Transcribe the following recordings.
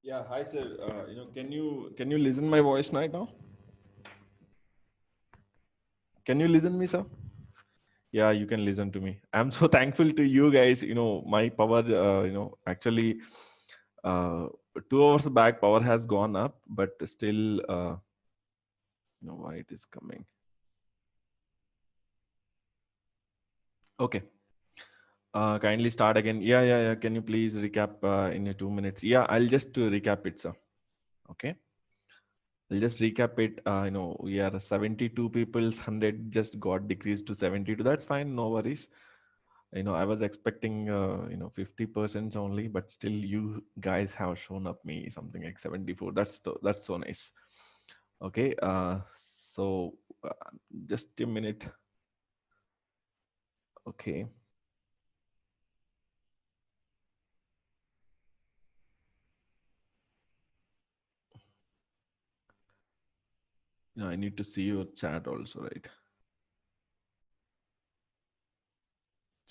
Yeah, hi sir. Can you listen my voice right now? Can you listen me, sir? Yeah, you can listen to me. I'm so thankful to you guys. My power. Actually, uh, 2 hours back, power has gone up, but still, why it is coming. Okay. Kindly start again. Yeah. Can you please recap in your 2 minutes? Yeah, I'll just recap it, sir. Okay. I'll just recap it. We are 72 people's 100 just got decreased to 72. That's fine. No worries. I was expecting 50% only, but still you guys have shown up me something like 74. That's so nice. Okay. So just a minute. Okay. I need to see your chat also, right?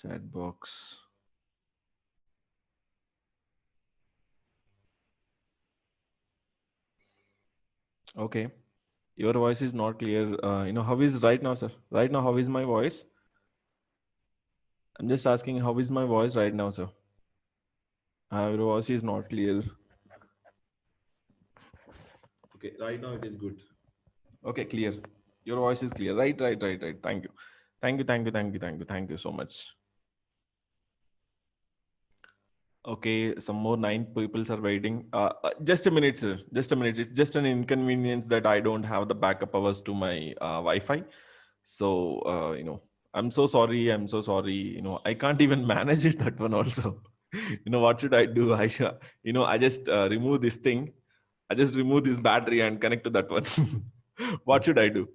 Chat box. Okay. Your voice is not clear. How is right now, sir? Right now, how is my voice? I'm just asking, how is my voice right now, sir? Your voice is not clear. Okay, right now it is good. Okay, clear. Your voice is clear. Right. Thank you. Thank you so much. Okay, some more 9 people are waiting. Just a minute, sir. Just a minute. It's just an inconvenience that I don't have the backup hours to my Wi-Fi. So, I'm so sorry. I'm so sorry. I can't even manage it, that one also. What should I do? I just remove this thing. I just remove this battery and connect to that one. What should I do?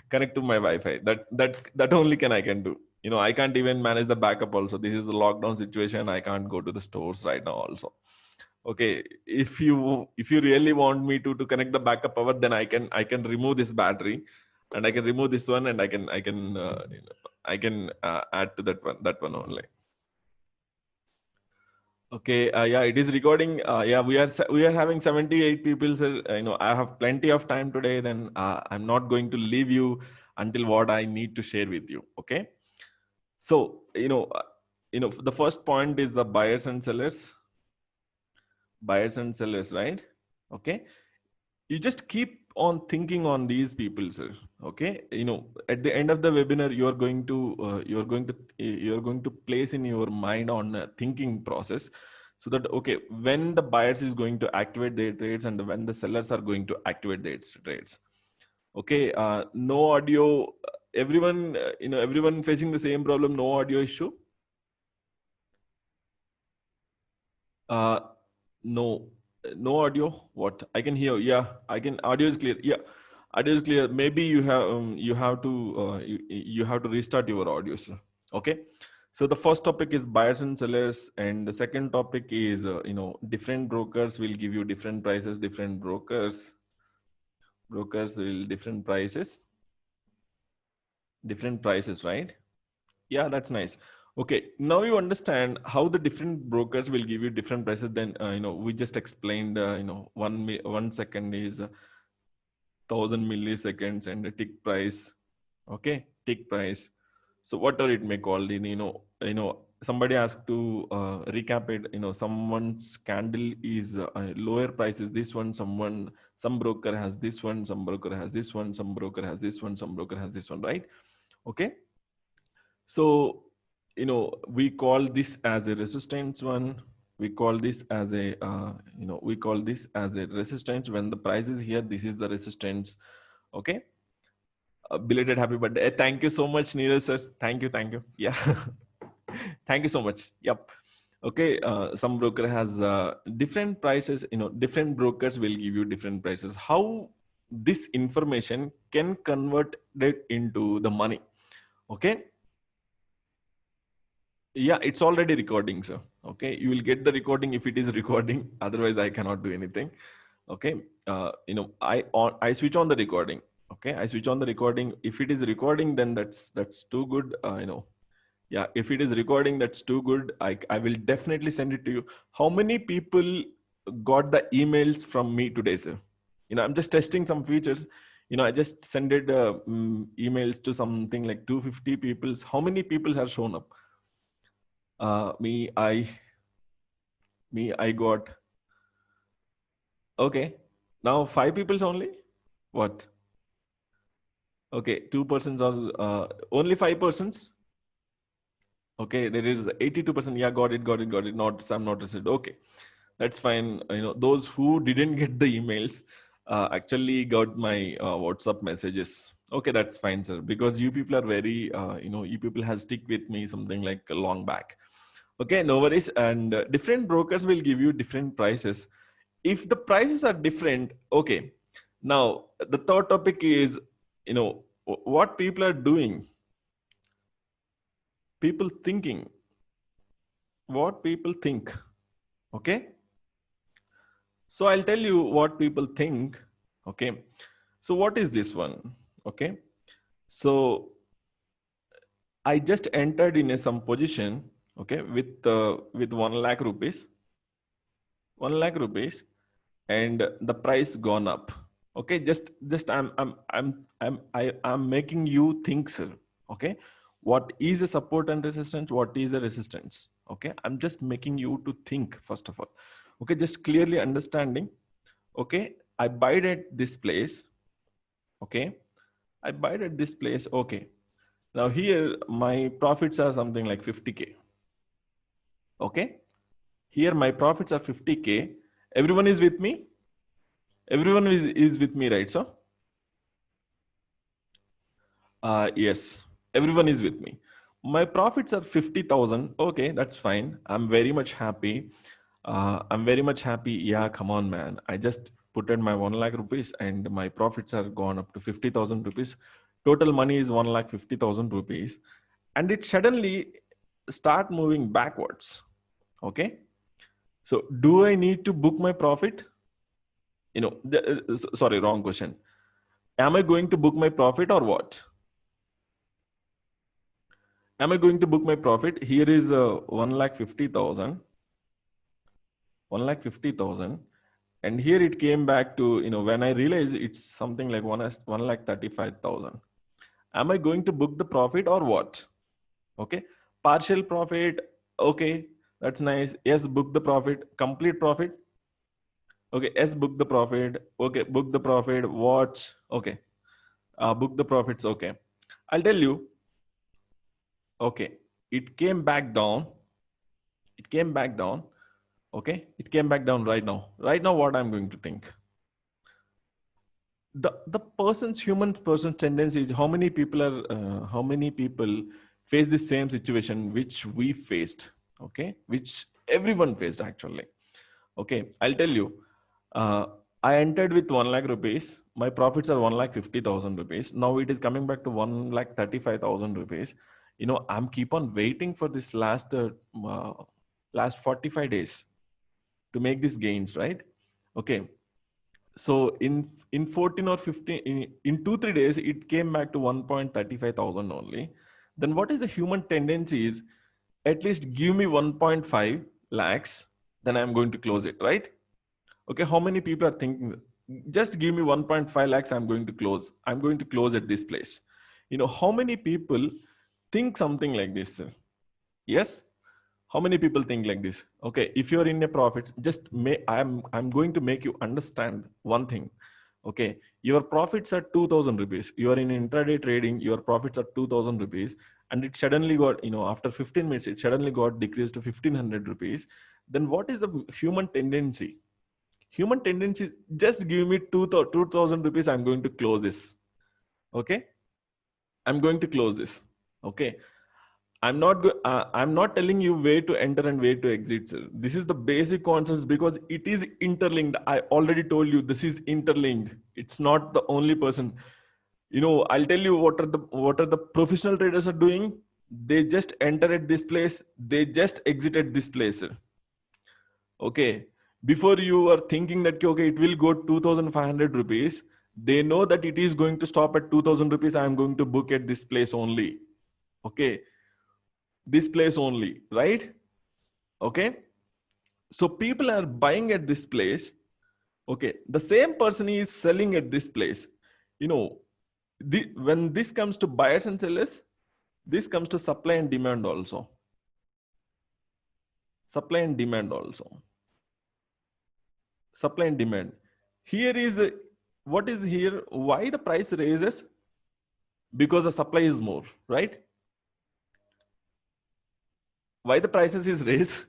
Connect to my Wi-Fi. That only I can do. I can't even manage the backup also. This is the lockdown situation. I can't go to the stores right now also. Okay, if you really want me to connect the backup power, then I can remove this battery, and I can remove this one, and I can add to that one only. Okay, yeah, it is recording. Yeah, we are having 78 people. So, I have plenty of time today. Then I'm not going to leave you until what I need to share with you. Okay, so the first point is the buyers and sellers, right? Okay, you just keep on thinking on these people, sir. Okay, at the end of the webinar, you're going to place in your mind on a thinking process, so that okay, when the buyers is going to activate their trades and when the sellers are going to activate their trades. Okay, no audio. Everyone facing the same problem. No audio issue. uh no, no audio. What I can hear? Yeah, I can. Audio is clear. Yeah, audio is clear. Maybe you have to restart your audio, sir. Okay. So the first topic is buyers and sellers, and the second topic is different brokers will give you different prices. Different brokers will different prices, right? Yeah, that's nice. Okay, now you understand how the different brokers will give you different prices. Then we just explained. 1 second is 1,000 milliseconds, and the tick price. Okay, tick price. So whatever it may call, somebody asked to recap it. Someone's candle is lower price is this one. Some broker has this one. Some broker has this one. Some broker has this one. Some broker has this one. Right? Okay. So, we call this as a resistance one. We call this as a resistance. When the price is here, this is the resistance. Okay. Belated happy birthday. Thank you so much, Neeraj sir. Thank you. Yeah. Thank you so much. Yep. Okay. Some broker has different prices. Different brokers will give you different prices. How this information can convert it into the money? Okay. Yeah, it's already recording, sir. Okay, you will get the recording if it is recording. Otherwise, I cannot do anything. Okay, I switch on the recording. Okay, I switch on the recording. If it is recording, then that's too good. Yeah, if it is recording, that's too good. I will definitely send it to you. How many people got the emails from me today, sir. I'm just testing some features. I just sent it emails to something like 250 people. How many people have shown up? Me, I got, okay. Now 5 people only. What? Okay, 2% or only 5%. Okay, there is 82%. Yeah, got it. Not some not received. Okay, that's fine. Those who didn't get the emails actually got my WhatsApp messages. Okay, that's fine, sir. Because you people are very, you people have stick with me something like a long back. Okay, no worries. And different brokers will give you different prices. If the prices are different, okay. Now the third topic is, what people are doing. People thinking. What people think. Okay. So I'll tell you what people think. Okay. So what is this one? Okay. So I just entered in some position. Okay. With 1 lakh rupees. 1 lakh rupees, and the price gone up. Okay. Just I'm making you think, sir. Okay. What is a support and resistance? What is a resistance? Okay. I'm just making you to think first of all. Okay. Just clearly understanding. Okay, I buy it at this place. Okay, I buy it at this place. Okay, now here my profits are something like 50K. Okay, here my profits are 50K. Everyone is with me. Everyone is with me, right? So yes, everyone is with me. My profits are 50,000. Okay, that's fine. I'm very much happy. I'm very much happy. Yeah, come on, man. I just put in my 1 lakh rupees and my profits are gone up to 50,000 rupees. Total money is 1 lakh 50,000 rupees. And it suddenly start moving backwards. Okay. So do I need to book my profit? Sorry, wrong question. Am I going to book my profit or what? Am I going to book my profit? Here is 1 lakh 50,000. 1 lakh 50,000. And here it came back to, when I realized it's something like 1 lakh 35,000. Am I going to book the profit or what? Okay. Partial profit. Okay. That's nice. Yes, book the profit. Complete profit. Okay. Yes, book the profit. Okay. Book the profit. Watch. Okay. Book the profits. Okay. I'll tell you. Okay. It came back down. It came back down. Okay. It came back down right now. Right now, what I'm going to think. The human person's tendency is how many people face the same situation which we faced. Okay, which everyone faced actually. Okay, I'll tell you. uh, I entered with 1 lakh rupees. My profits are 1 lakh 50,000 rupees. Now it is coming back to 1 lakh 35,000 rupees. I'm keep on waiting for this last 45 days to make these gains, right? Okay, so in 14 or 15, in 2-3 days it came back to 1.35 thousand only. Then what is the human tendency is, at least give me 1.5 lakhs, then I'm going to close it, right? Okay, how many people are thinking, just give me 1.5 lakhs, I'm going to close at this place? How many people think something like this, sir? Yes. How many people think like this? Okay, if you're in a profits, I'm going to make you understand one thing. Okay, your profits are 2,000 rupees. You are in intraday trading, your profits are 2,000 rupees, and it suddenly got, after 15 minutes, it suddenly got decreased to 1,500 rupees. Then what is the human tendency? Human tendency is, just give me 2,000 rupees, I'm going to close this. Okay, I'm going to close this. Okay, I'm not telling you where to enter and where to exit, sir. This is the basic concepts because it is interlinked. I already told you this is interlinked. It's not the only person. I'll tell you what are the professional traders are doing. They just enter at this place. They just exit at this place, sir. Okay. Before you are thinking that okay, it will go 2,500 rupees. They know that it is going to stop at 2,000 rupees. I'm going to book at this place only. Okay, this place only, right? Okay, So people are buying at this place. Okay, the same person is selling at this place. You know, when this comes to buyers and sellers, this comes to supply and demand also. Supply and demand also. Supply and demand. Here is what is here? Why the price raises? Because the supply is more, right? Why the prices is raised?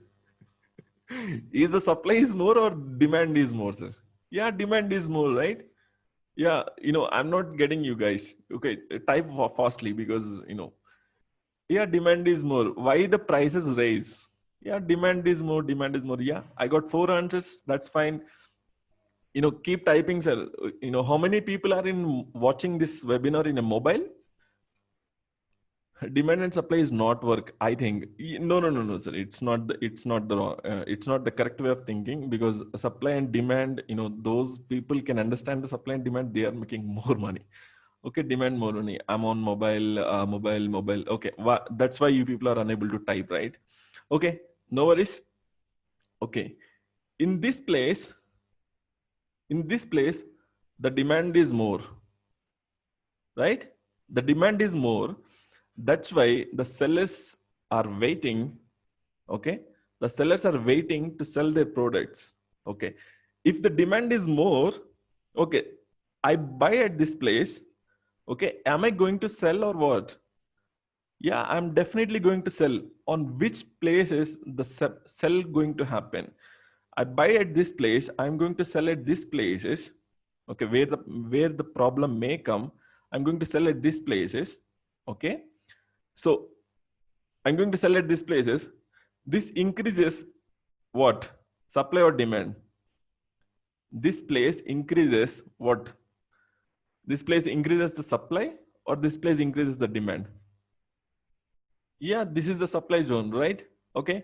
Is the supply is more or demand is more, sir? Yeah, demand is more, right? Yeah, I'm not getting you guys. Okay, type fastly because yeah, demand is more. Why the prices raise? Yeah, demand is more. Demand is more. Yeah, I got 4 answers. That's fine. Keep typing, sir. How many people are in watching this webinar in a mobile? Demand and supply is not work, I think. No, sir. It's not the correct way of thinking, because supply and demand, those people can understand the supply and demand. They are making more money. Okay, demand more money. I'm on mobile. Okay, that's why you people are unable to type, right? Okay, no worries. Okay, in this place, the demand is more, right? The demand is more. That's why the sellers are waiting. Okay, the sellers are waiting to sell their products. Okay, if the demand is more, okay, I buy at this place. Okay, am I going to sell or what? Yeah, I'm definitely going to sell. On which place is the sell going to happen? I buy at this place, I'm going to sell at this places. Okay, where the problem may come, I'm going to sell at these places. Okay, so I'm going to sell at these places. This increases what? Supply or demand? This place increases what? This place increases the supply, or this place increases the demand? Yeah, this is the supply zone, right? Okay.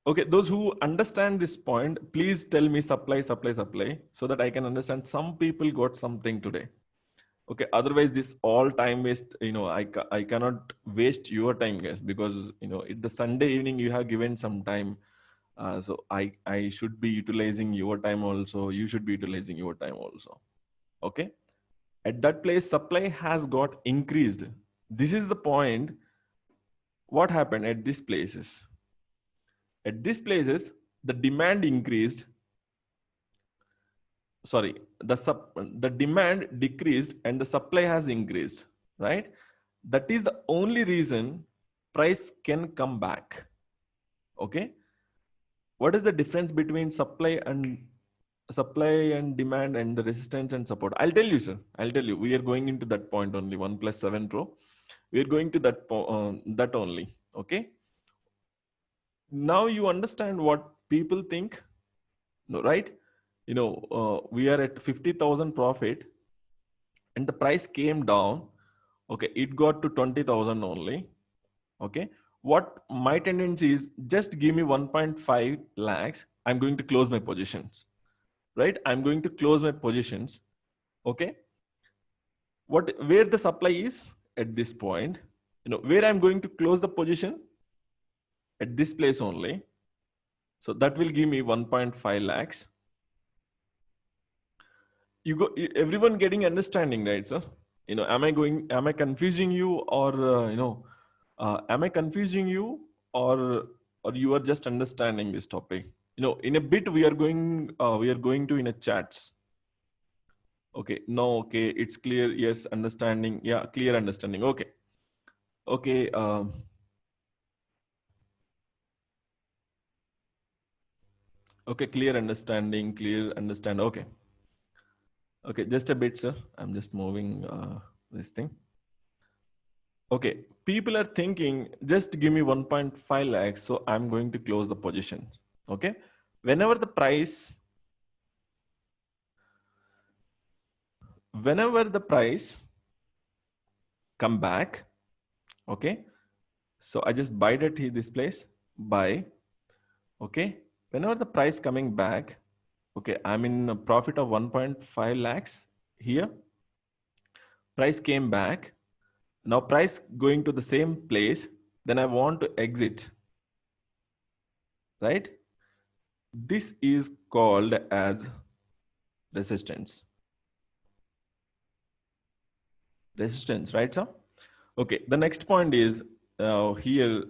Okay, those who understand this point, please tell me supply, so that I can understand some people got something today. Okay, otherwise this all time waste, I cannot waste your time, guys, because it's the Sunday evening, you have given some time. So I should be utilizing your time also. You should be utilizing your time also. Okay. At that place, supply has got increased. This is the point. What happened at these places? At these places, the demand increased. Sorry, the demand decreased and the supply has increased, right? That is the only reason price can come back. Okay. What is the difference between supply and demand and the resistance and support? I'll tell you, sir. I'll tell you. We are going into that point only. 1+7 Pro. We are going to that only. Okay. Now you understand what people think, no, right? We are at 50,000 profit, and the price came down. Okay, it got to 20,000 only. Okay, what my tendency is, just give me 1.5 lakhs. I'm going to close my positions, right? I'm going to close my positions. Okay, where the supply is at this point, where I'm going to close the position at this place only. So that will give me 1.5 lakhs. Everyone getting understanding, right, sir? Am I confusing you, or am I confusing you, or you are just understanding this topic? In a bit we are going to in a chats. Okay, no, okay, it's clear. Yes, understanding. Yeah, clear understanding. Okay. Okay. Okay, clear understanding. Okay. Okay, just a bit, sir. I'm just moving this thing. Okay, people are thinking, just give me 1.5 lakhs, so I'm going to close the position. Okay, whenever the price come back, okay, so I just buy that this place, buy. Okay, whenever the price coming back, okay, I'm in a profit of 1.5 lakhs here. Price came back. Now price going to the same place, then I want to exit, right? This is called as resistance. Resistance, right, sir? Okay, the next point is here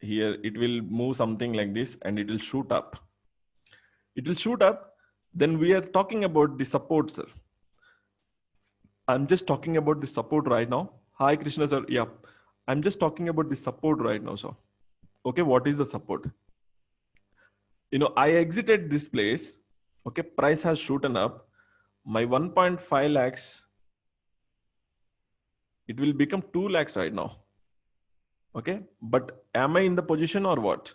it will move something like this and it will shoot up. It will shoot up. Then we are talking about the support, sir. I'm just talking about the support right now. Hi, Krishna, sir. Yeah, I'm just talking about the support right now, sir. Okay, what is the support? I exited this place. Okay, price has shooten up. My 1.5 lakhs, it will become 2 lakhs right now. Okay, but am I in the position or what?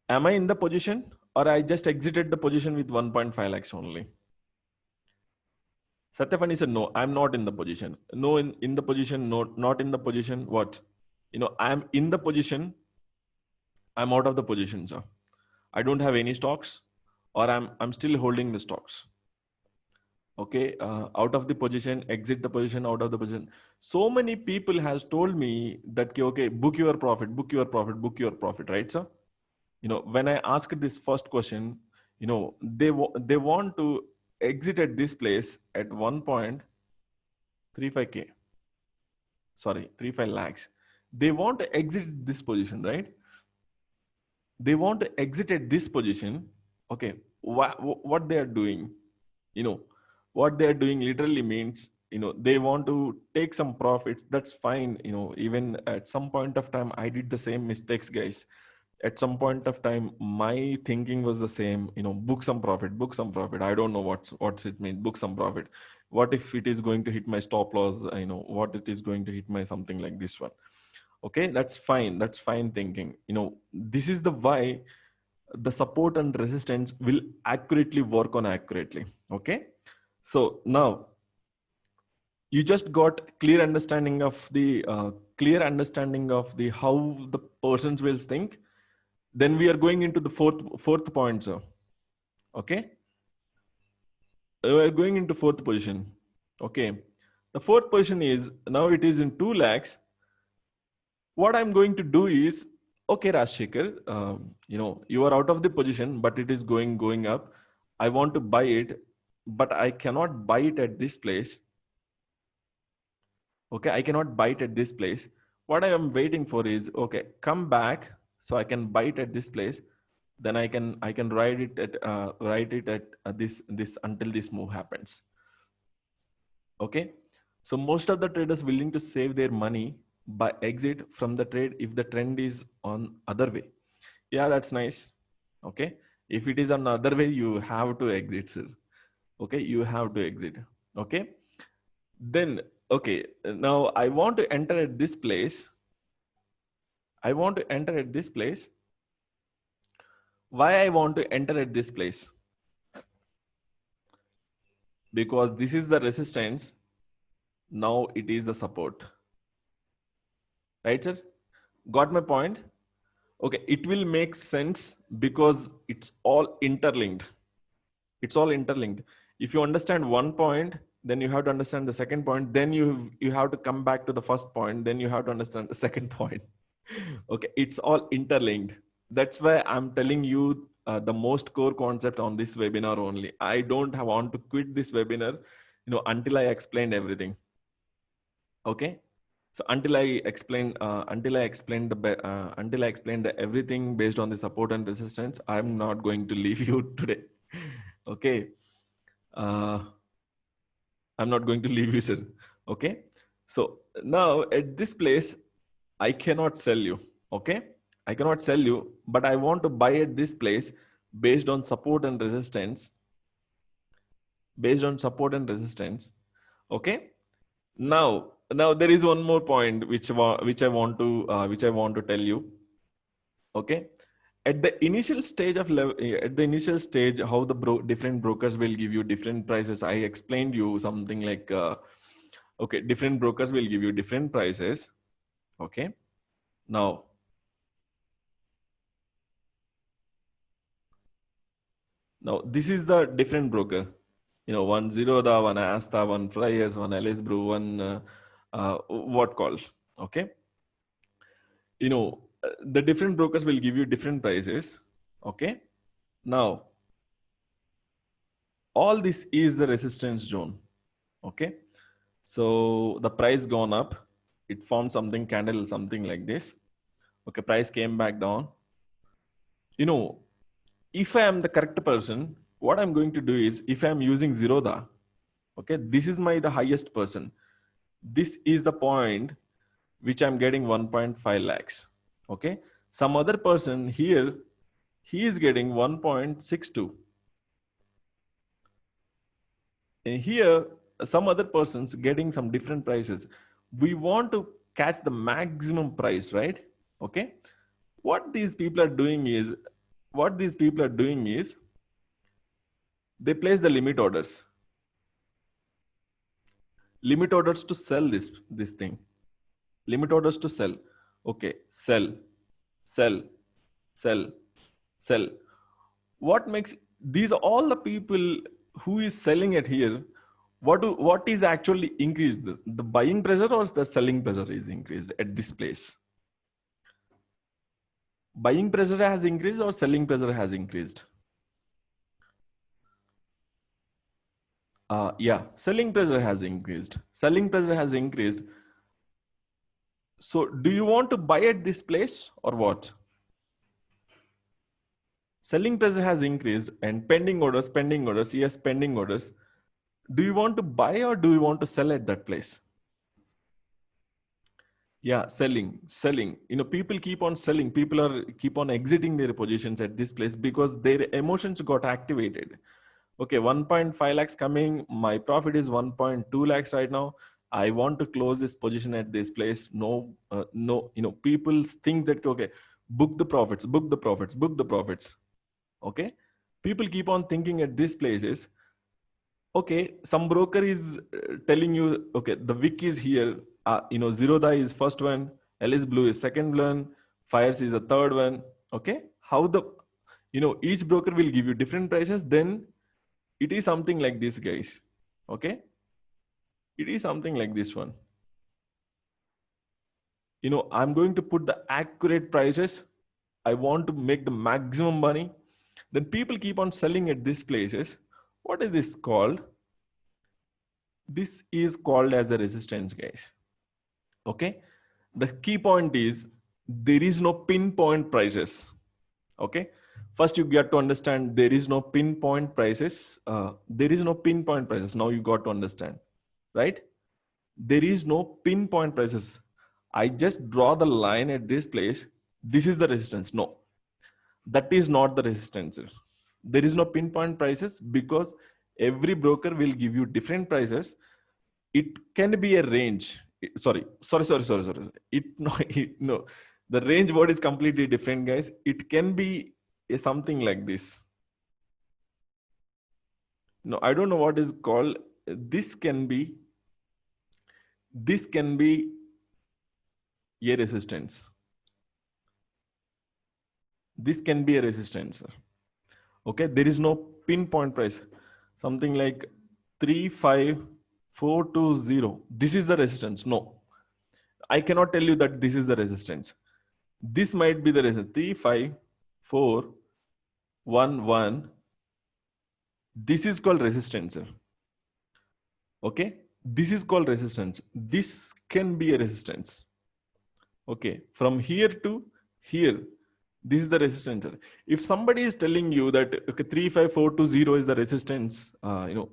Am I in the position or I just exited the position with 1.5 lakhs only? Satyafani said, no, I'm not in the position. No, in the position, no, not in the position. What? I'm in the position. I'm out of the position, sir. I don't have any stocks or I'm still holding the stocks. Okay, out of the position, exit the position, out of the position. So many people has told me that, okay, book your profit, book your profit, book your profit, right, sir? When I asked this first question, they want to exit at this place at 1.35k. Sorry, 35 lakhs. They want to exit this position, right? They want to exit at this position. Okay, what they are doing, you know, what they are doing literally means, they want to take some profits. That's fine. Even at some point of time, I did the same mistakes, guys. At some point of time, my thinking was the same. Book some profit, book some profit. I don't know what's it mean, book some profit. What if it is going to hit my stop loss? What it is going to hit my something like this one. Okay, that's fine thinking. This is the why the support and resistance will accurately work on accurately. Okay, so now you just got clear understanding of the how the persons will think. Then we are going into the fourth point, sir. Okay, we are going into fourth position. Okay, the fourth position is now it is in 2 lakhs. What I'm going to do is, okay, Rashikar, you are out of the position, but it is going up. I want to buy it, but I cannot buy it at this place. Okay, I cannot buy it at this place. What I am waiting for is, okay, come back so I can buy it at this place. Then I can write it at this until this move happens. Okay, so most of the traders willing to save their money by exit from the trade if the trend is on other way. Yeah, that's nice. Okay, if it is on other way, you have to exit, sir. Okay, you have to exit. Okay, then okay, now I want to enter at this place. I want to enter at this place. Why I want to enter at this place? Because this is the resistance. Now it is the support. Right, sir? Got my point? Okay, it will make sense because it's all interlinked. It's all interlinked. If you understand one point, then you have to understand the second point. Then you have to come back to the first point. Then you have to understand the second point. Okay, it's all interlinked. That's why I'm telling you the most core concept on this webinar only. I don't want to quit this webinar, until I explained everything. Okay, so until I explain everything based on the support and resistance, I'm not going to leave you today. Okay, I'm not going to leave you, sir. Okay, so now at this place, I cannot sell you. Okay, I cannot sell you, but I want to buy at this place based on support and resistance. Based on support and resistance. Okay. Now there is one more point which I want to tell you. Okay, at the initial stage how the different brokers will give you different prices. I explained you something like okay, different brokers will give you different prices. Okay, now this is the different broker. One Zerodha, one Asta, one Flyers, one LS Brew, one what calls. Okay, the different brokers will give you different prices. Okay. Now, all this is the resistance zone. Okay. So the price gone up, it formed something candle, something like this. Okay. Price came back down. You know, if I am the correct person, what I'm going to do is, if I'm using Zerodha, okay, this is the highest person. This is the point which I'm getting 1.5 lakhs. Okay. Some other person here, he is getting 1.62. And here, some other persons getting some different prices. We want to catch the maximum price, right? Okay. What these people are doing is, they place the limit orders to sell this thing, limit orders to sell. Okay, sell, sell, sell, sell. What makes these are all the people who is selling it here? What is actually increased? The buying pressure or the selling pressure is increased at this place? Buying pressure has increased or selling pressure has increased? Yeah, selling pressure has increased. Selling pressure has increased. So do you want to buy at this place or what? Selling pressure has increased and pending orders, yes, pending orders. Do you want to buy or do you want to sell at that place? Yeah, selling. You know, people keep on selling. People are keep on exiting their positions at this place because their emotions got activated. Okay, 1.5 lakhs coming. My profit is 1.2 lakhs right now. I want to close this position at this place. No, no. You know, people think that okay, book the profits, book the profits, book the profits. Okay, people keep on thinking at these places. Okay, some broker is telling you, okay, the wick is here. You know, Zerodha is first one, Alice Blue is second one, Fires is a third one. Okay, how the, you know, each broker will give you different prices. Then it is something like this, guys. Okay, it is something like this one. You know, I'm going to put the accurate prices. I want to make the maximum money. Then people keep on selling at these places. What is this called? This is called as a resistance, guys. Okay. The key point is there is no pinpoint prices. Okay. First, you get to understand there is no pinpoint prices. There is no pinpoint prices. Now you got to understand, right? There is no pinpoint prices. I just draw the line at this place. This is the resistance. No, that is not the resistance. There is no pinpoint prices because every broker will give you different prices. It can be a range. Sorry. It no, no. The range word is completely different, guys. It can be something like this. No, I don't know what is called. This can be a resistance. This can be a resistance. Okay, there is no pinpoint price. Something like 35420. This is the resistance. No, I cannot tell you that this is the resistance. This might be the resistance. 35411. This is called resistance, sir. Okay, this is called resistance. This can be a resistance. Okay, from here to here, this is the resistance. If somebody is telling you that okay, 35420 is the resistance, you know,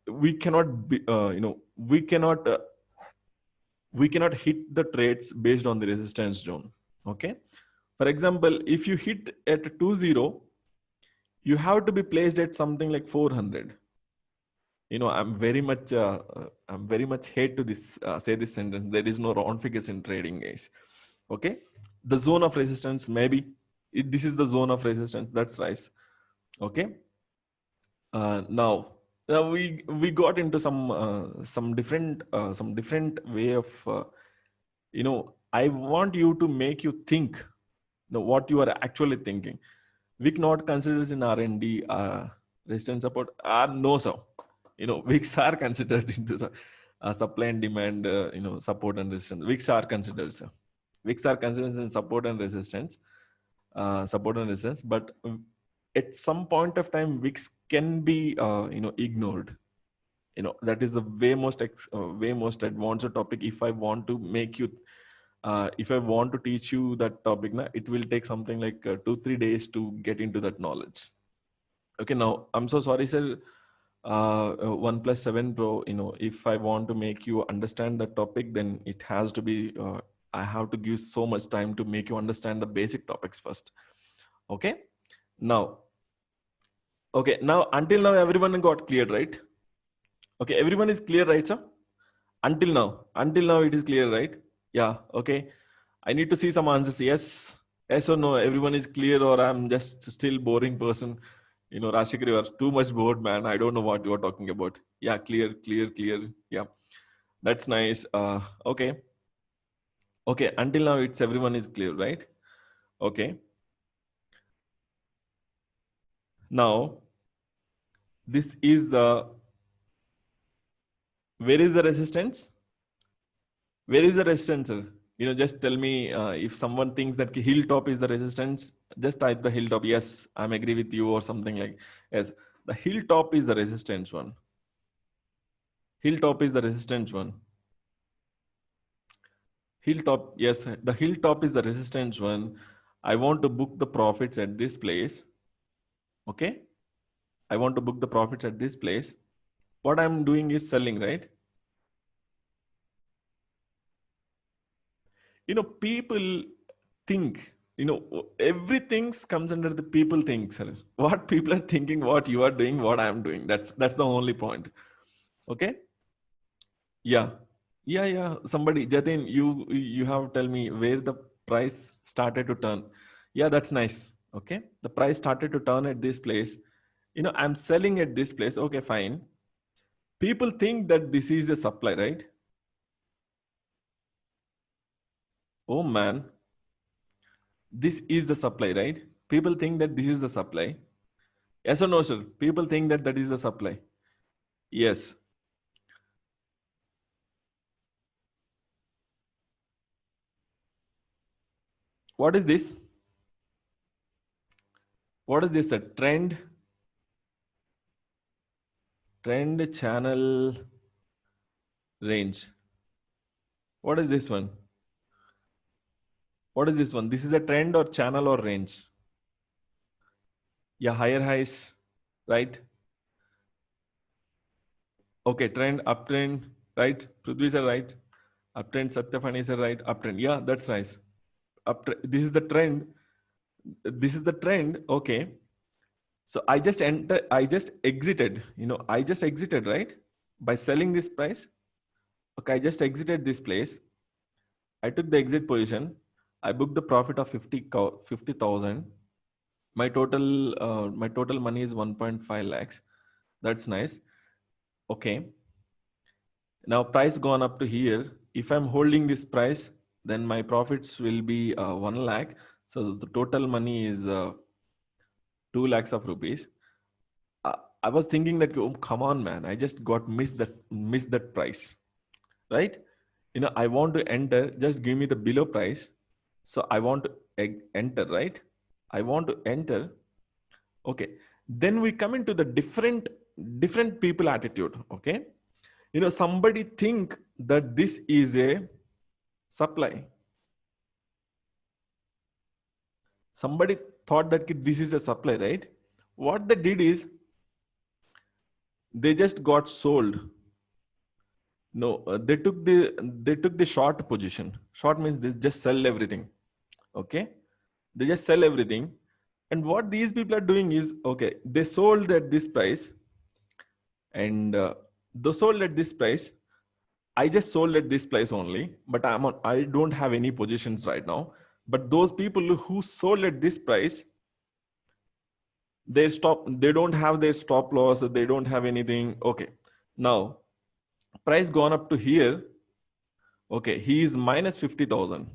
we cannot be, you know, we cannot hit the trades based on the resistance zone. Okay, for example, if you hit at 20, you have to be placed at something like 400. You know, I'm very much hate to this say this sentence. There is no round figures in trading, guys. Okay, the zone of resistance, maybe this is the zone of resistance. That's right. Okay, now we got into some different way of you know, I want you to make you think, you know, what you are actually thinking. Wick not considers in R&D resistance support. No, sir. You know, wicks are considered into the supply and demand, you know, support and resistance. Wicks are considered, sir. Wicks are considered in support and resistance, but at some point of time, wicks can be ignored. That is the way most advanced topic. If I want to make you if I want to teach you that topic, it will take something like 2-3 days to get into that knowledge. Okay, now I'm so sorry, sir. OnePlus 7 Pro, if I want to make you understand the topic, then it has to be, I have to give so much time to make you understand the basic topics first. Okay, now, until now, everyone got cleared, right? Okay, everyone is clear, right, sir? Until now, it is clear, right? Yeah, okay. I need to see some answers. Yes or no, everyone is clear, or I'm just still boring person. Rashikar, you are too much bored, man. I don't know what you are talking about. Yeah, clear. Yeah, that's nice. Okay. Okay, until now, it's everyone is clear, right? Okay. Now, this is where is the resistance? Where is the resistance, sir? Just tell me if someone thinks that hilltop is the resistance, just type the hilltop. Yes, I'm agree with you or something like, yes, the hilltop is the resistance one. Hilltop is the resistance one. Hilltop, yes, the hilltop is the resistance one. I want to book the profits at this place. Okay. I want to book the profits at this place. What I'm doing is selling, right? People think, everything comes under the people think, sir. What people are thinking, what you are doing, what I'm doing. That's the only point. Okay. Yeah. Yeah. Somebody, Jatin, you have tell me where the price started to turn. Yeah, that's nice. Okay. The price started to turn at this place. I'm selling at this place. Okay, fine. People think that this is a supply, right? Oh man, this is the supply, right? People think that this is the supply. Yes or no, sir? People think that that is the supply. Yes. What is this? What is this? A trend channel range. What is this one? What is this one? This is a trend or channel or range? Yeah, higher highs, right? Okay, trend, uptrend, right? Prithvi sir, right? Uptrend, Satyafani sir, right? Uptrend. Yeah, that's nice. This is the trend. This is the trend. Okay. So I just exited, right? By selling this price. Okay, I just exited this place. I took the exit position. I booked the profit of 50,000. My total money is 1.5 lakhs. That's nice. Okay. Now price gone up to here. If I'm holding this price, then my profits will be 1 lakh. So the total money is 2 lakhs of rupees. I was thinking that, oh, come on, man, I just got missed that price, right? I want to enter, just give me the below price. So I want to enter, right? I want to enter. Okay. Then we come into the different people attitude. Okay. Somebody think that this is a supply. Somebody thought that this is a supply, right? What they did is they just got sold. No, they took the short position. Short means they just sell everything. Okay, they just sell everything. And what these people are doing is, okay, they sold at this price, and they sold at this price. I just sold at this price only, but I don't have any positions right now. But those people who sold at this price, they don't have their stop loss, they don't have anything. Okay, now price gone up to here. Okay, he is minus 50,000.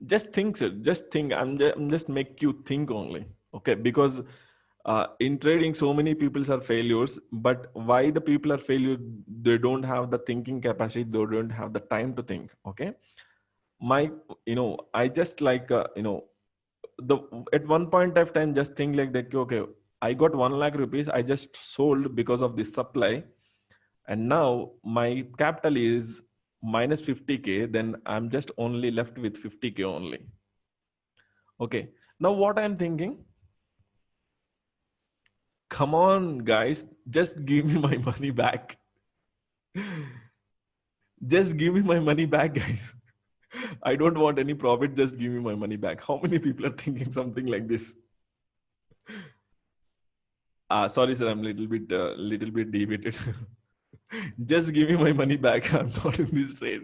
Just think, sir. Just think. I'm just make you think only. Okay, because in trading, so many people are failures. But why the people are failure? They don't have the thinking capacity. They don't have the time to think. Okay. my, I just like, the at one point of time just think like that, okay, I got 1 lakh rupees, I just sold because of this supply, and now my capital is minus 50k, then I'm just only left with 50k only. Okay, now what I'm thinking, come on guys, just give me my money back. Just give me my money back, guys. I don't want any profit, just give me my money back. How many people are thinking something like this? Sorry sir, I'm little bit deviated. Just give me my money back. I'm not in this trade.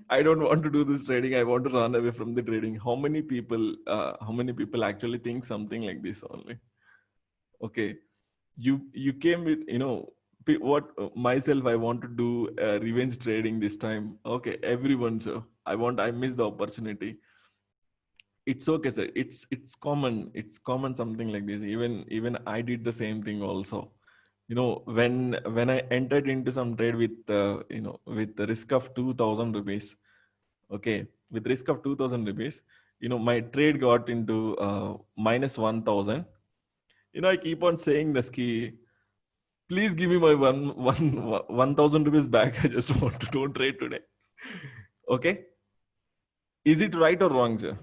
I don't want to do this trading. I want to run away from the trading. How many people actually think something like this only? Okay, you came with, what, myself, I want to do revenge trading this time. Okay, everyone, sir, I miss the opportunity. It's okay, sir, it's common something like this. Even I did the same thing also. When I entered into some trade with, with the risk of 2000 rupees. Okay, with risk of 2000 rupees, my trade got into minus 1000. I keep on saying this key, please give me my 1000 rupees back. I just want to don't trade today. Okay, is it right or wrong, sir?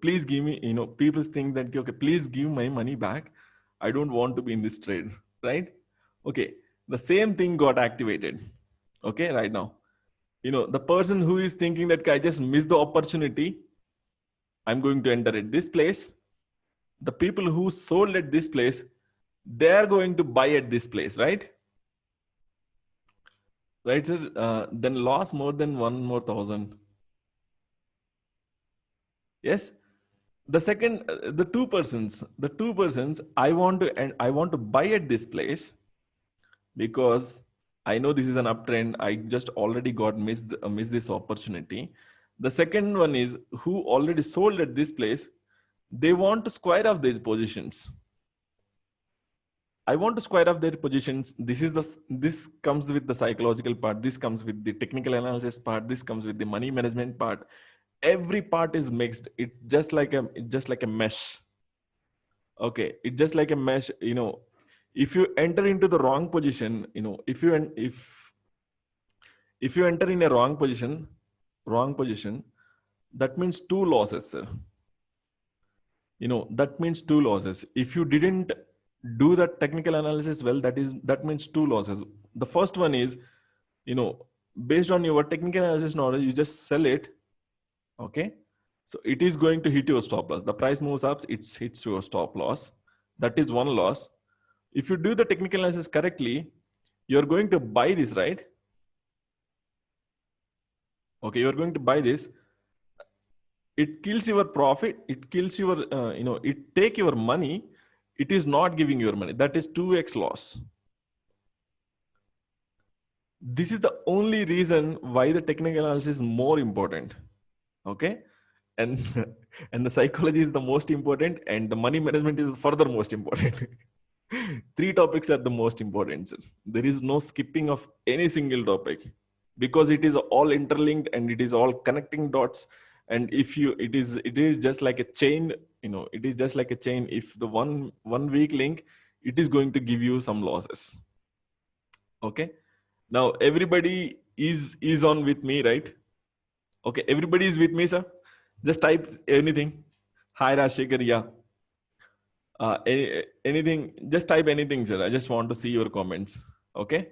Please give me, people think that, okay, please give my money back, I don't want to be in this trade, right? Okay, the same thing got activated. Okay, right now, the person who is thinking that, I just missed the opportunity, I'm going to enter at this place. The people who sold at this place, they are going to buy at this place, right? Right, sir. Then lost more than one more thousand. Yes. The two persons, I want to, and I want to buy at this place, because I know this is an uptrend. I just already got missed this opportunity. The second one is, who already sold at this place, they want to square off these positions. I want to square off their positions. This comes with the psychological part. This comes with the technical analysis part. This comes with the money management part. Every part is mixed. It's just like a mesh. Okay, it's just like a mesh. If you enter into the wrong position, if you enter in a wrong position, that means two losses, sir. That means two losses. If you didn't do the technical analysis well, that means two losses. The first one is, you know based on your technical analysis knowledge, you just sell it. Okay, so it is going to hit your stop loss. The price moves up, it hits your stop loss. That is one loss. If you do the technical analysis correctly, you're going to buy this, right? Okay, you're going to buy this. It kills your profit, it kills your, it take your money. It is not giving your money. That is 2x loss. This is the only reason why the technical analysis is more important. Okay, and and the psychology is the most important, and the money management is further most important. Three topics are the most important, sir. There is no skipping of any single topic, because it is all interlinked and it is all connecting dots. And if you it is just like a chain. It is just like a chain. If the one weak link, it is going to give you some losses. Okay, now everybody is on with me, right? Okay, everybody is with me, sir. Just type anything. Hi Rashikar, yeah. Anything, just type anything, sir. I just want to see your comments. Okay,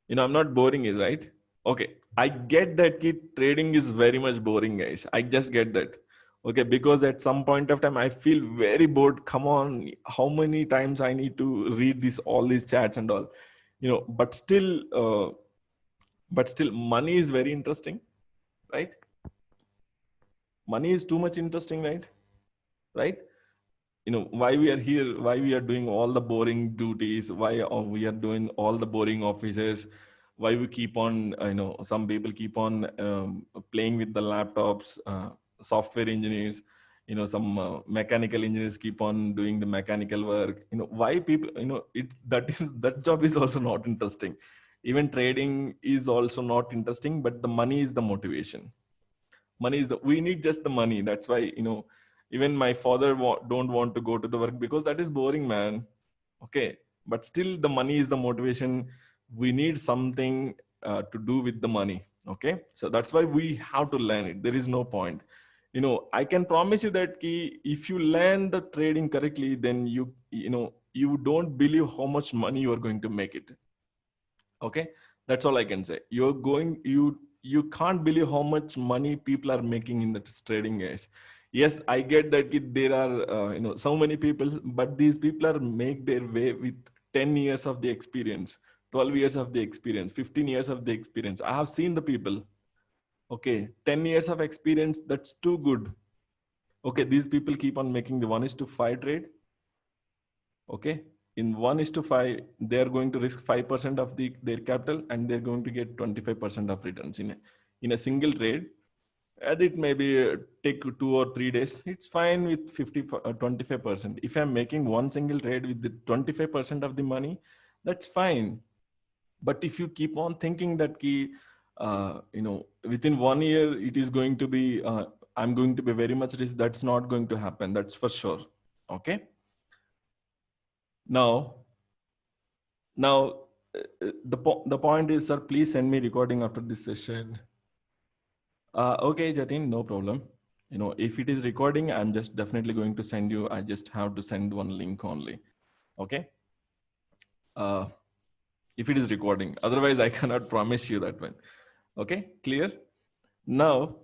I'm not boring, is right? Okay, I get that trading is very much boring, guys. I just get that. Okay, because at some point of time I feel very bored. Come on, how many times I need to read all these chats and all, but still money is very interesting, right? Money is too much interesting, right? Why we are here, why we are doing all the boring duties, why we are doing all the boring offices, why we keep on, some people keep on playing with the laptops, software engineers, some mechanical engineers keep on doing the mechanical work. Why people, that job is also not interesting. Even trading is also not interesting, but the money is the motivation. Money is we need just the money. That's why, even my father don't want to go to the work because that is boring, man. Okay. But still the money is the motivation. We need something to do with the money. Okay. So that's why we have to learn it. There is no point. I can promise you that if you learn the trading correctly, then you don't believe how much money you are going to make it. Okay. That's all I can say. You can't believe how much money people are making in the trading guys. Yes, I get that there are so many people, but these people are make their way with 10 years of the experience, 12 years of the experience, 15 years of the experience. I have seen the people. Okay, 10 years of experience, that's too good. Okay, these people keep on making the 1:5 trade. Okay, in 1:5 they are going to risk 5% of their capital, and they're going to get 25% of returns in a single trade. And it may be take 2 or 3 days, it's fine with 25%. If I'm making one single trade with the 25% of the money, that's fine. But if you keep on thinking that within 1 year it is going to be I'm going to be very much risk, that's not going to happen, that's for sure. Okay. Now, the point is, sir, please send me recording after this session. Okay, Jatin, no problem. If it is recording, I'm just definitely going to send you. I just have to send one link only. Okay. Uh, if it is recording, otherwise I cannot promise you that one. Okay, clear? Now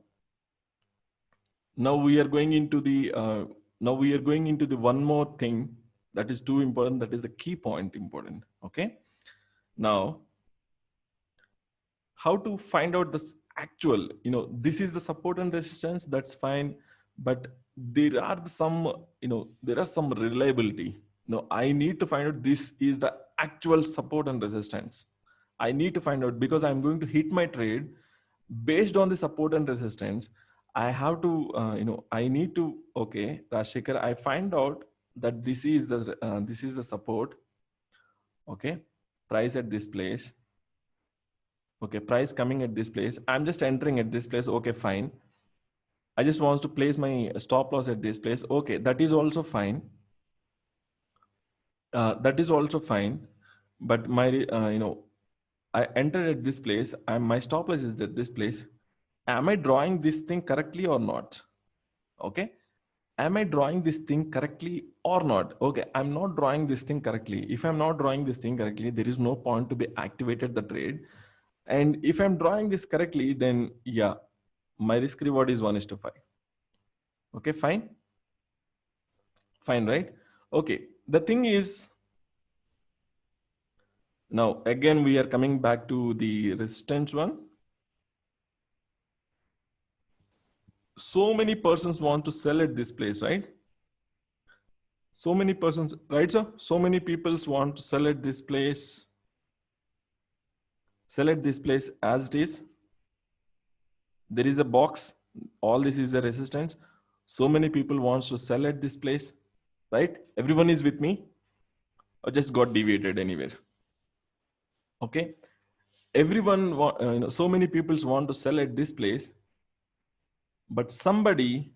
we are going into the one more thing that is too important. That is the key point important. Okay. Now, how to find out this actual, this is the support and resistance, that's fine. But there are some reliability. I need to find out this is the actual support and resistance. I need to find out because I'm going to hit my trade based on the support and resistance. I have to, I need to, okay, Rashikar, I find out that this is the support. Okay. Price at this place. Okay, price coming at this place. I'm just entering at this place. Okay, fine. I just want to place my stop loss at this place. Okay, that is also fine. That is also fine. But I entered at this place and my stop loss is at this place. Am I drawing this thing correctly or not? Okay. Am I drawing this thing correctly or not? Okay, I'm not drawing this thing correctly. If I'm not drawing this thing correctly, there is no point to be activated the trade. And if I'm drawing this correctly, then yeah, my risk reward is 1:5. Okay, fine. Fine, right? Okay. The thing is, now again, we are coming back to the resistance one. So many persons want to sell at this place, right? So many persons, right, sir? So many people want to sell at this place. Sell at this place as it is. There is a box. All this is a resistance. So many people wants to sell at this place, right? Everyone is with me, or just got deviated anywhere. Okay. Everyone, so many people want to sell at this place, but somebody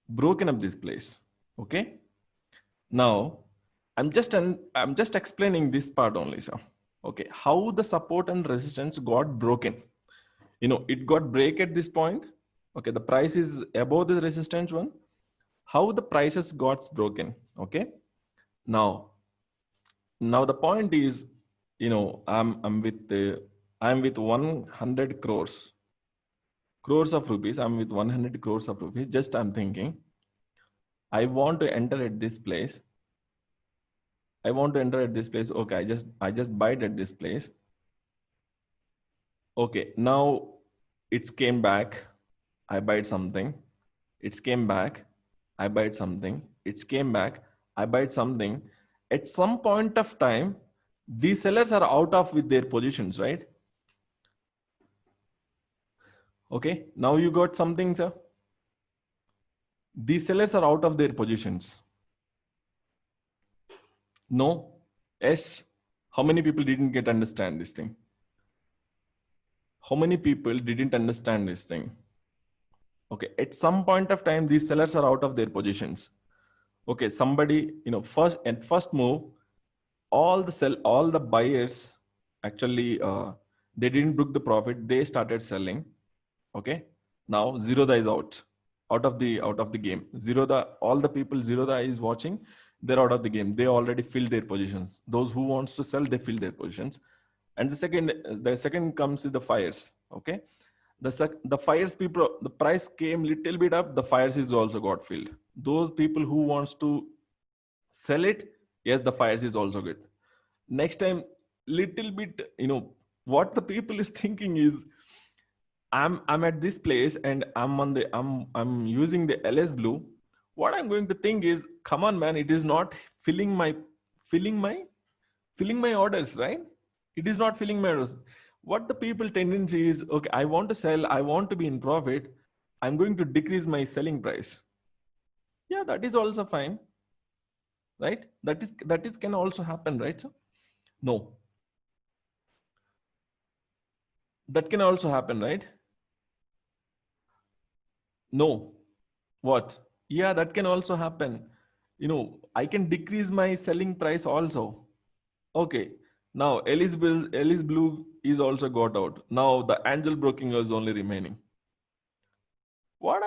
broken up this place. Okay. Now I'm just explaining this part only, sir. Okay. How the support and resistance got broken. It got break at this point. Okay. The price is above the resistance one. How the prices got broken. Okay. Now the point is, I'm with 100 crores of rupees. I'm with 100 crores of rupees. Just I'm thinking, I want to enter at this place. Okay, I just buy it at this place. Okay, now it's came back. I buy something. It's came back. I buy something. It's came back. I buy something. At some point of time, these sellers are out of with their positions, right? Okay, now you got something, sir. These sellers are out of their positions. No. Yes. How many people didn't get understand this thing? how many people didn't understand this thing? Okay, at some point of time, these sellers are out of their positions. Okay, somebody, first move, all the buyers actually, they didn't book the profit. They started selling. Okay, now Zerodha is out of the game. Zerodha, all the people Zerodha is watching, they're out of the game. They already filled their positions. Those who wants to sell, they fill their positions. And the second comes with the fires. Okay, the fires people, the price came little bit up, the fires is also got filled. Those people who wants to sell it, yes, the fires is also good. Next time, little bit, what the people is thinking is, I'm at this place and I'm using the LS Blue. What I'm going to think is, come on, man, it is not filling my filling my filling my orders, right? It is not filling my orders. What the people tendency is, okay, I want to sell, I want to be in profit, I'm going to decrease my selling price. Yeah, that is also fine, right? That is can also happen, right? So no, that can also happen, right? No. What? Yeah, that can also happen. I can decrease my selling price also. Okay. Now, Ellis Blue is also got out. Now, the angel broking is only remaining. What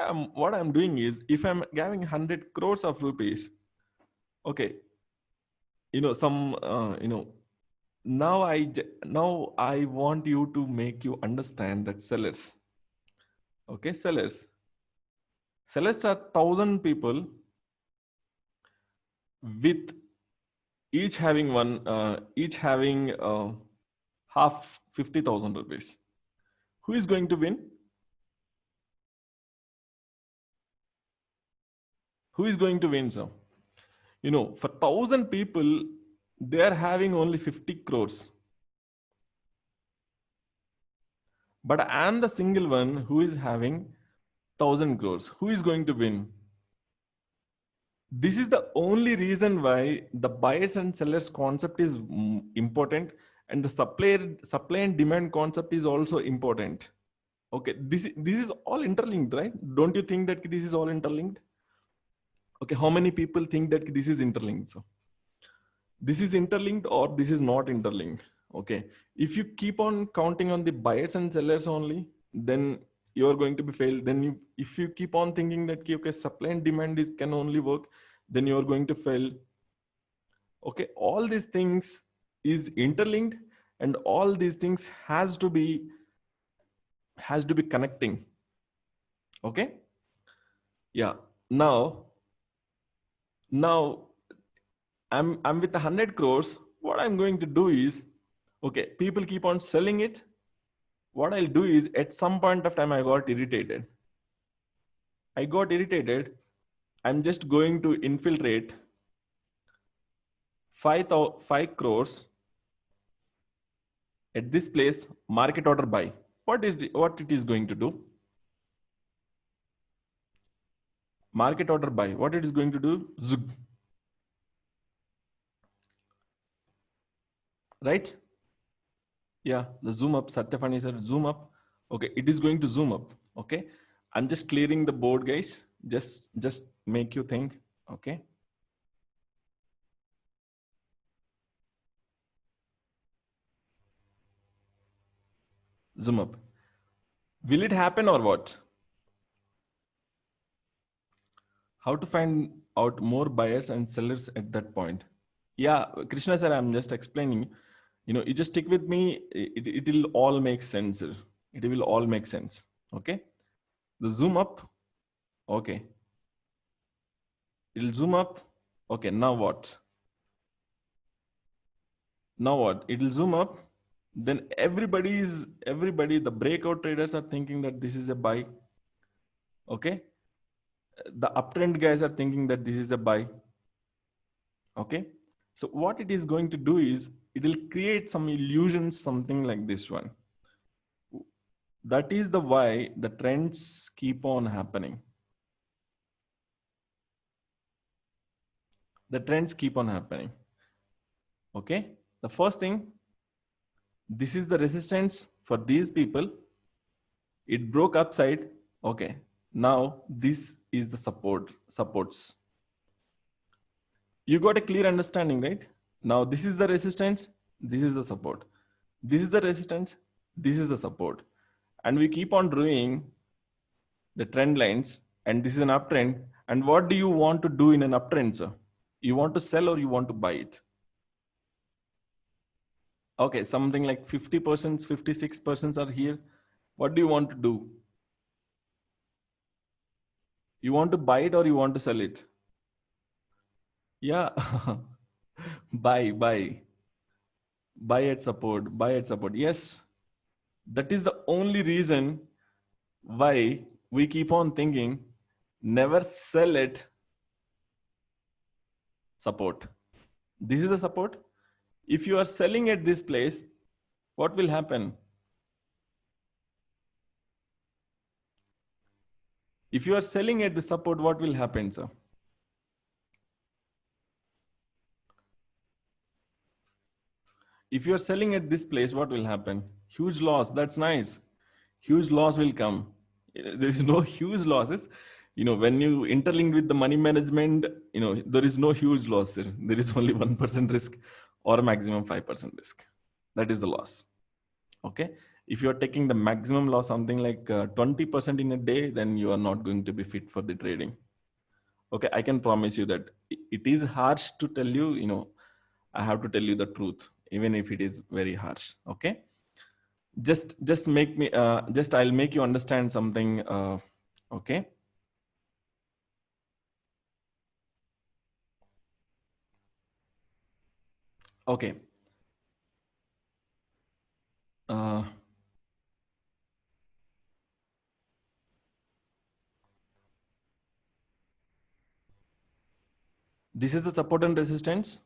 I'm doing is, if I'm having 100 crores of rupees, okay, some, now I want you to make you understand that okay, sellers are 1,000 people with each having half 50,000 rupees. Who is going to win? Who is going to win? So, for 1,000 people, they are having only 50 crores. But I am the single one who is having 1,000 crores. Who is going to win? This is the only reason why the buyers and sellers concept is important, and the supply and demand concept is also important. Okay, this is all interlinked, right? Don't you think that this is all interlinked? Okay, how many people think that this is interlinked? So this is interlinked or this is not interlinked? Okay, if you keep on counting on the buyers and sellers only, then you are going to be failed. Then if you keep on thinking that okay, supply and demand is can only work, then you are going to fail. Okay, all these things is interlinked, and all these things has to be connecting. Okay, yeah. Now I'm with 100 crores. What I'm going to do is, okay, people keep on selling it. What I'll do is, at some point of time, I got irritated. I'm just going to infiltrate 5 crores at this place, market order buy. What it is going to do? Market order buy. What it is going to do? Zug. Right? Yeah, the zoom up, Satyafani sir, zoom up. Okay, it is going to zoom up. Okay, I'm just clearing the board, guys. Just make you think. Okay. Zoom up. Will it happen or what? How to find out more buyers and sellers at that point? Yeah, Krishna sir, I'm just explaining. You just stick with me. It will all make sense, sir. It will all make sense. Okay. The zoom up. Okay. It'll zoom up. Okay. Now what? It'll zoom up. Then everybody, the breakout traders are thinking that this is a buy. Okay. The uptrend guys are thinking that this is a buy. Okay. So what it is going to do is, it will create some illusions, something like this one. That is the why the trends keep on happening. The trends keep on happening. Okay. The first thing, this is the resistance for these people. it broke upside. Okay, now this is the supports. You got a clear understanding, right? Now this is the resistance, this is the support, this is the resistance, this is the support, and we keep on drawing the trend lines, and this is an uptrend. And what do you want to do in an uptrend, sir? You want to sell or you want to buy it? Okay, something like 50%, 56% are here. What do you want to do? You want to buy it or you want to sell it? Yeah. buy buy at support, buy at support. Yes, that is the only reason why we keep on thinking never sell at support. This is the support. If you are selling at this place, what will happen? If you are selling at the support, what will happen, sir? If you are selling at this place, what will happen? Huge loss. That's nice. Huge loss will come. There is no huge losses. When you interlink with the money management, there is no huge loss, sir. There is only 1% risk or maximum 5% risk. That is the loss. Okay. If you are taking the maximum loss, something like 20% in a day, then you are not going to be fit for the trading. Okay. I can promise you that it is harsh to tell you, I have to tell you the truth, even if it is very harsh. Okay. Just make me, I'll make you understand something. Okay. Okay. Uh, this is the support and resistance.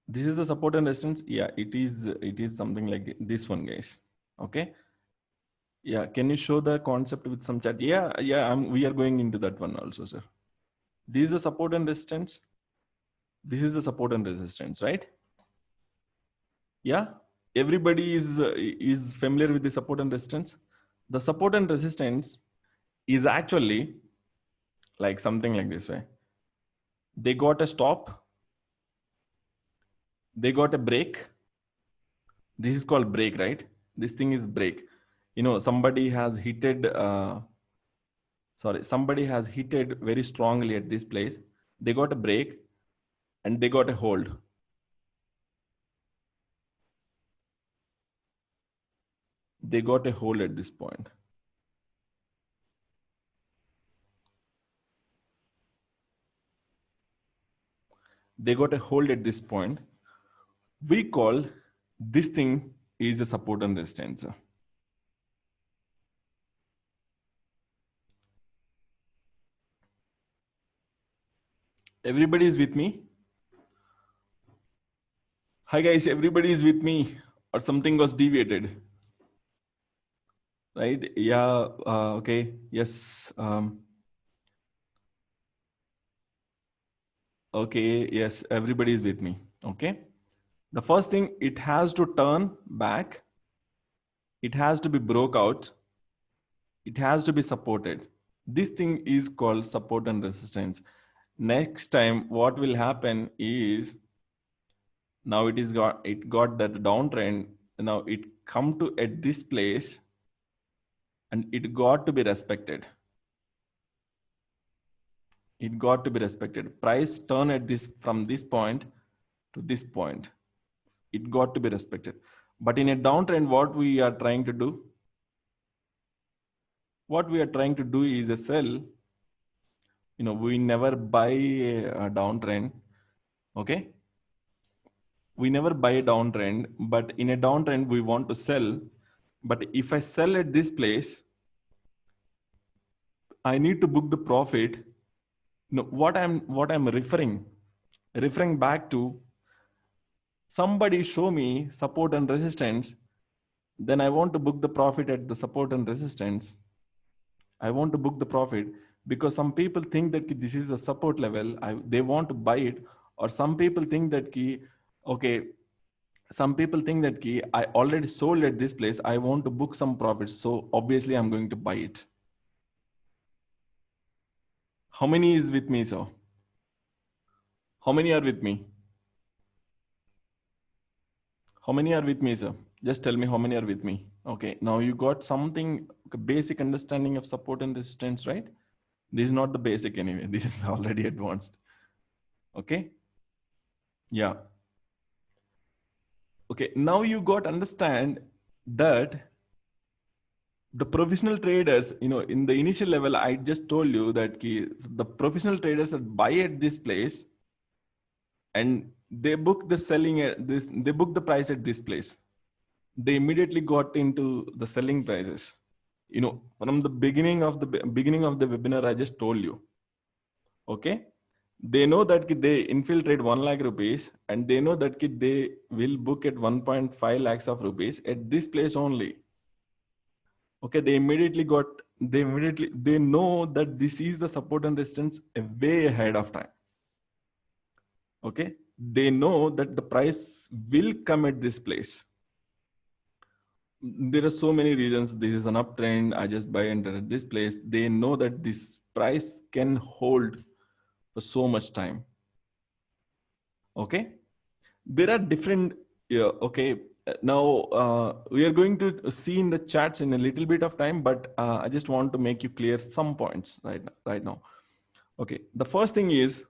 This is the support and resistance. Yeah, it is something like this one, guys. Okay. Yeah. Can you show the concept with some chat? Yeah. Yeah. We are going into that one also, sir. This is the support and resistance. This is the support and resistance, right? Yeah. Everybody is familiar with the support and resistance. The support and resistance is actually like something like this way. They got a stop. They got a break. This is called break, right? This thing is break. Somebody has hitted very strongly at this place. They got a break and they got a hold. They got a hold at this point. They got a hold at this point. We call this thing is a support and resistance. Everybody is with me? Hi guys, everybody is with me, or something was deviated, right? Yeah. Okay. Yes. Okay. Yes. Everybody is with me. Okay. The first thing, it has to turn back. It has to be broke out. It has to be supported. This thing is called support and resistance. Next time, what will happen is, now it got that downtrend. Now it come to at this place, and it got to be respected. It got to be respected. Price turn at this from this point to this point. It got to be respected. But in a downtrend, what we are trying to do? What we are trying to do is a sell. We never buy a downtrend. Okay. We never buy a downtrend, but in a downtrend, we want to sell. But if I sell at this place, I need to book the profit. What I'm referring back to, somebody show me support and resistance, then I want to book the profit at the support and resistance. I want to book the profit because some people think that this is the support level. They want to buy it, or some people think that okay, some people think that key, I already sold at this place. I want to book some profits. So obviously I'm going to buy it. How many is with me, sir? How many are with me? How many are with me, sir? Just tell me how many are with me. Okay. Now you got something, basic understanding of support and resistance, right? This is not the basic anyway. This is already advanced. Okay. Yeah. Okay. Now you got understand that the professional traders, in the initial level, I just told you that the professional traders that buy at this place and they book the selling at this, they book the price at this place. They immediately got into the selling prices. From the beginning of the webinar, I just told you. Okay. They know that they infiltrate 1 lakh rupees and they know that they will book at 1.5 lakhs of rupees at this place only. Okay, they know that this is the support and resistance way ahead of time. Okay, they know that the price will come at this place. There are so many reasons. This is an uptrend. I just buy enter at this place. They know that this price can hold for so much time. Okay, there are different. Yeah. Okay. Now we are going to see in the chats in a little bit of time, but I just want to make you clear some points right now. Okay. The first thing is,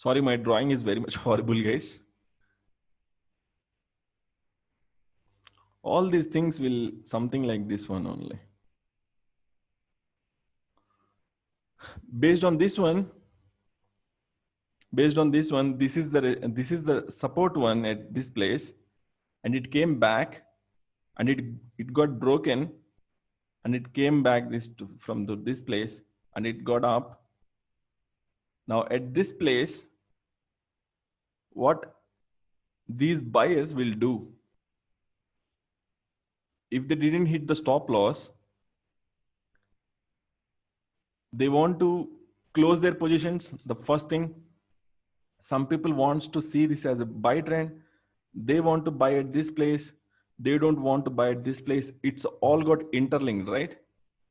sorry, my drawing is very much horrible, guys. All these things will something like this one only. Based on this one, this is the support one at this place, and it came back, and it got broken, and it came back from this place, and it got up. Now at this place, what these buyers will do, if they didn't hit the stop loss, they want to close their positions. The first thing, some people wants to see this as a buy trend. They want to buy at this place. They don't want to buy at this place. It's all got interlinked, right?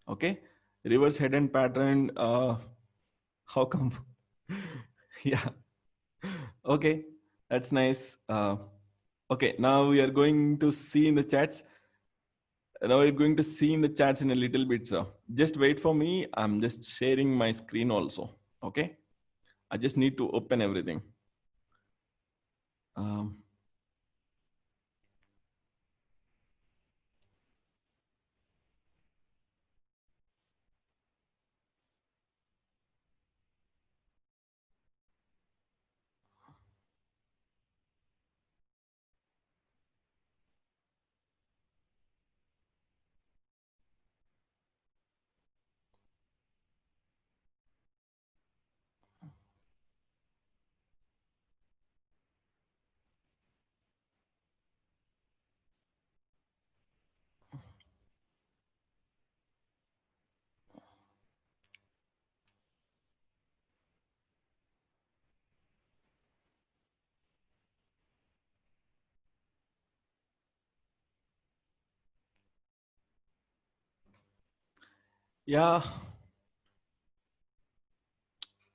Okay. Reverse head and pattern. How come? Yeah. Okay. That's nice. Okay. Now we are going to see in the chats. Now we're going to see in the chats in a little bit. So just wait for me. I'm just sharing my screen also. Okay. I just need to open everything. Um, yeah.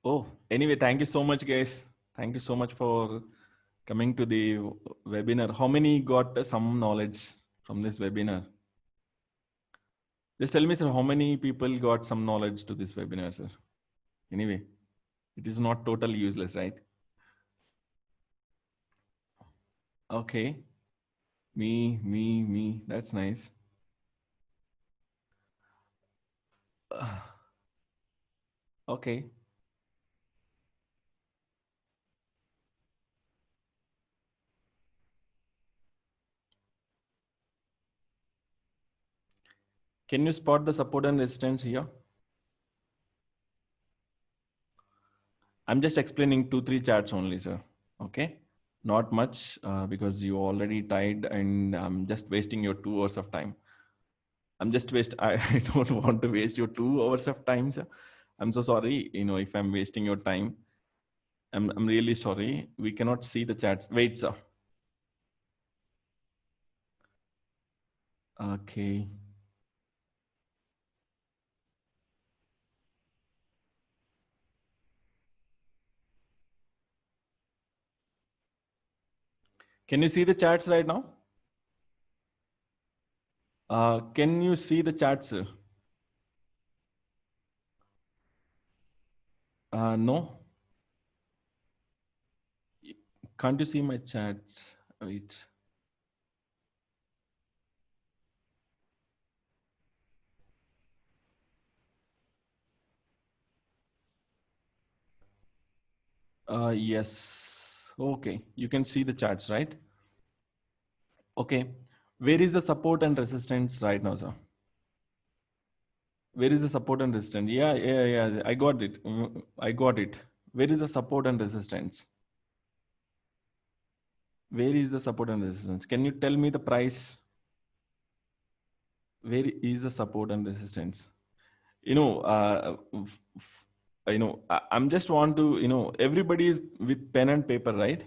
Oh, anyway, thank you so much, guys. Thank you so much for coming to the webinar. How many got some knowledge from this webinar? Just tell me, sir, how many people got some knowledge to this webinar, sir? Anyway, it is not totally useless, right? Okay. Me. That's nice. Okay. Can you spot the support and resistance here? I'm just explaining 2-3 charts only, sir. Okay, not much because you already tied, and I'm just wasting your 2 hours of time. I don't want to waste your 2 hours of time, sir. I'm so sorry, if I'm wasting your time. I'm really sorry. We cannot see the chats. Wait, sir. Okay. Can you see the chats right now? Can you see the chats, sir? No. Can't you see my chats? Wait. Yes. Okay. You can see the charts, right? Okay. Where is the support and resistance right now, sir? Where is the support and resistance? Yeah, yeah, yeah. I got it. I got it. Where is the support and resistance? Where is the support and resistance? Can you tell me the price? Where is the support and resistance? You know, I'm just want to, everybody is with pen and paper, right?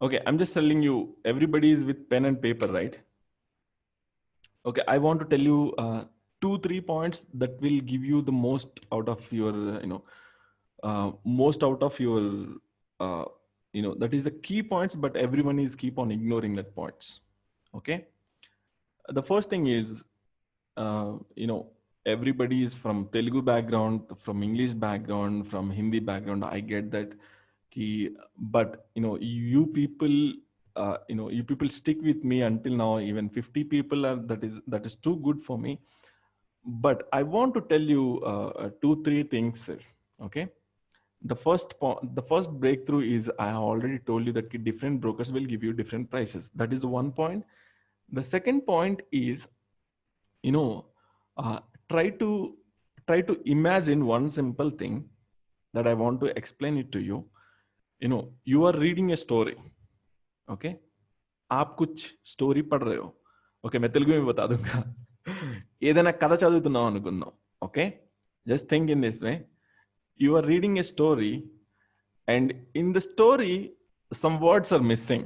Okay, I'm just telling you, everybody is with pen and paper, right? Okay, I want to tell you 2-3 points that will give you the most out of your, most out of your, uh, that is the key points, but everyone is keep on ignoring that points. Okay, the first thing is, everybody is from Telugu background, from English background, from Hindi background. I get that, but you people stick with me until now. Even 50 people are that is too good for me. But I want to tell you 2-3 things, sir. Okay. The first breakthrough is I already told you that different brokers will give you different prices. That is the one point. The second point is, you know, uh, try to imagine one simple thing that I want to explain it to you. You are reading a story. Okay, आप कुछ story पढ़ रहे हो. Okay, मैं तेलुगु में बता दूंगा. ఏదైనా కథ చదువుతున్నావు అనుకుందాం. Okay, just think in this way. You are reading a story, and in the story some words are missing.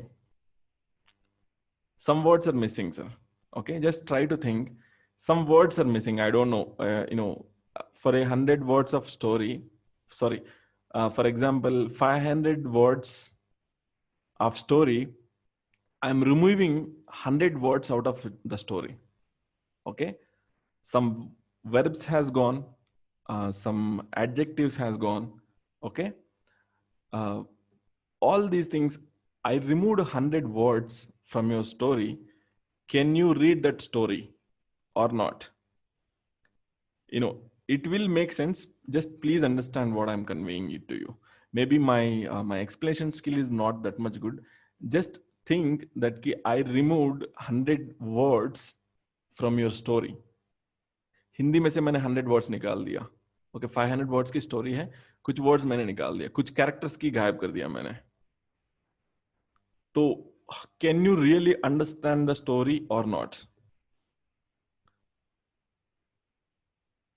Some words are missing, sir. Okay, just try to think. Some words are missing. I don't know. For 100 words of story, sorry, for example, 500 words of story, I'm removing 100 words out of the story. Okay, some verbs has gone, some adjectives has gone. Okay, uh, all these things, I removed 100 words from your story. Can you read that story or not? It will make sense. Just please understand what I'm conveying it to you. Maybe my explanation skill is not that much good. Just think that I removed 100 words from your story. Hindi में से मैंने 100 words निकाल दिया. Okay, 500 words की story है, कुछ words मैंने निकाल दिया, कुछ कैरेक्टर्स की गायब कर दिया मैंने. तो can you really understand the story और not?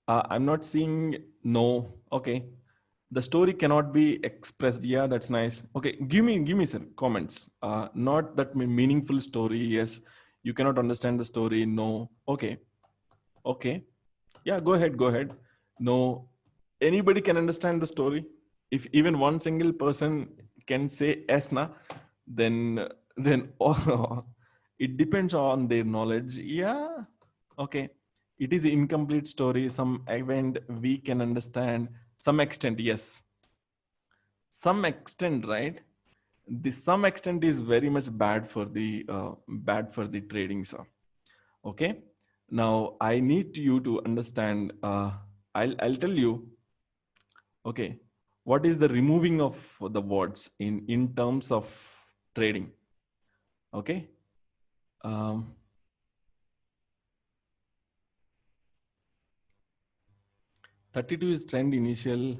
I'm not seeing no. Okay. The story cannot be expressed. Yeah, that's nice. Okay. Give me some comments. Not that meaningful story. Yes. You cannot understand the story. No. Okay. Okay. Yeah, go ahead. Go ahead. No. Anybody can understand the story. If even one single person can say yes, na, then it depends on their knowledge. Yeah. Okay, it is incomplete story. Some event we can understand, some extent, yes, some extent, right? The some extent is very much bad for the trading, sir. Okay, now I need you to understand. I'll tell you. Okay, what is the removing of the words in terms of trading? Okay. um, 32 is trend initial.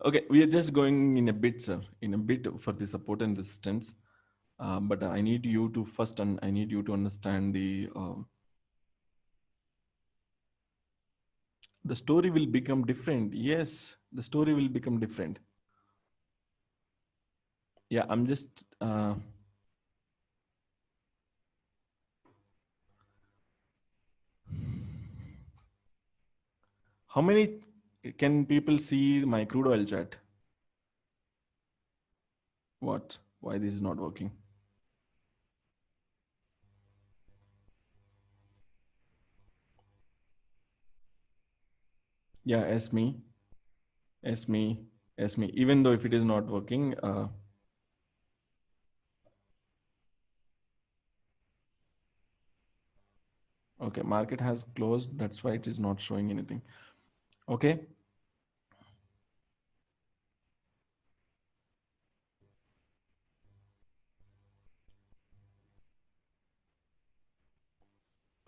Okay, we are just going in a bit, sir, in a bit for the support and resistance. But I need you to first, and I need you to understand the story will become different. Yes, the story will become different. Yeah, I'm just. How many can people see my crude oil chat? What? Why this is not working? Yeah, ask me, ask me, ask me. Even though if it is not working, okay, market has closed. That's why it is not showing anything. Okay.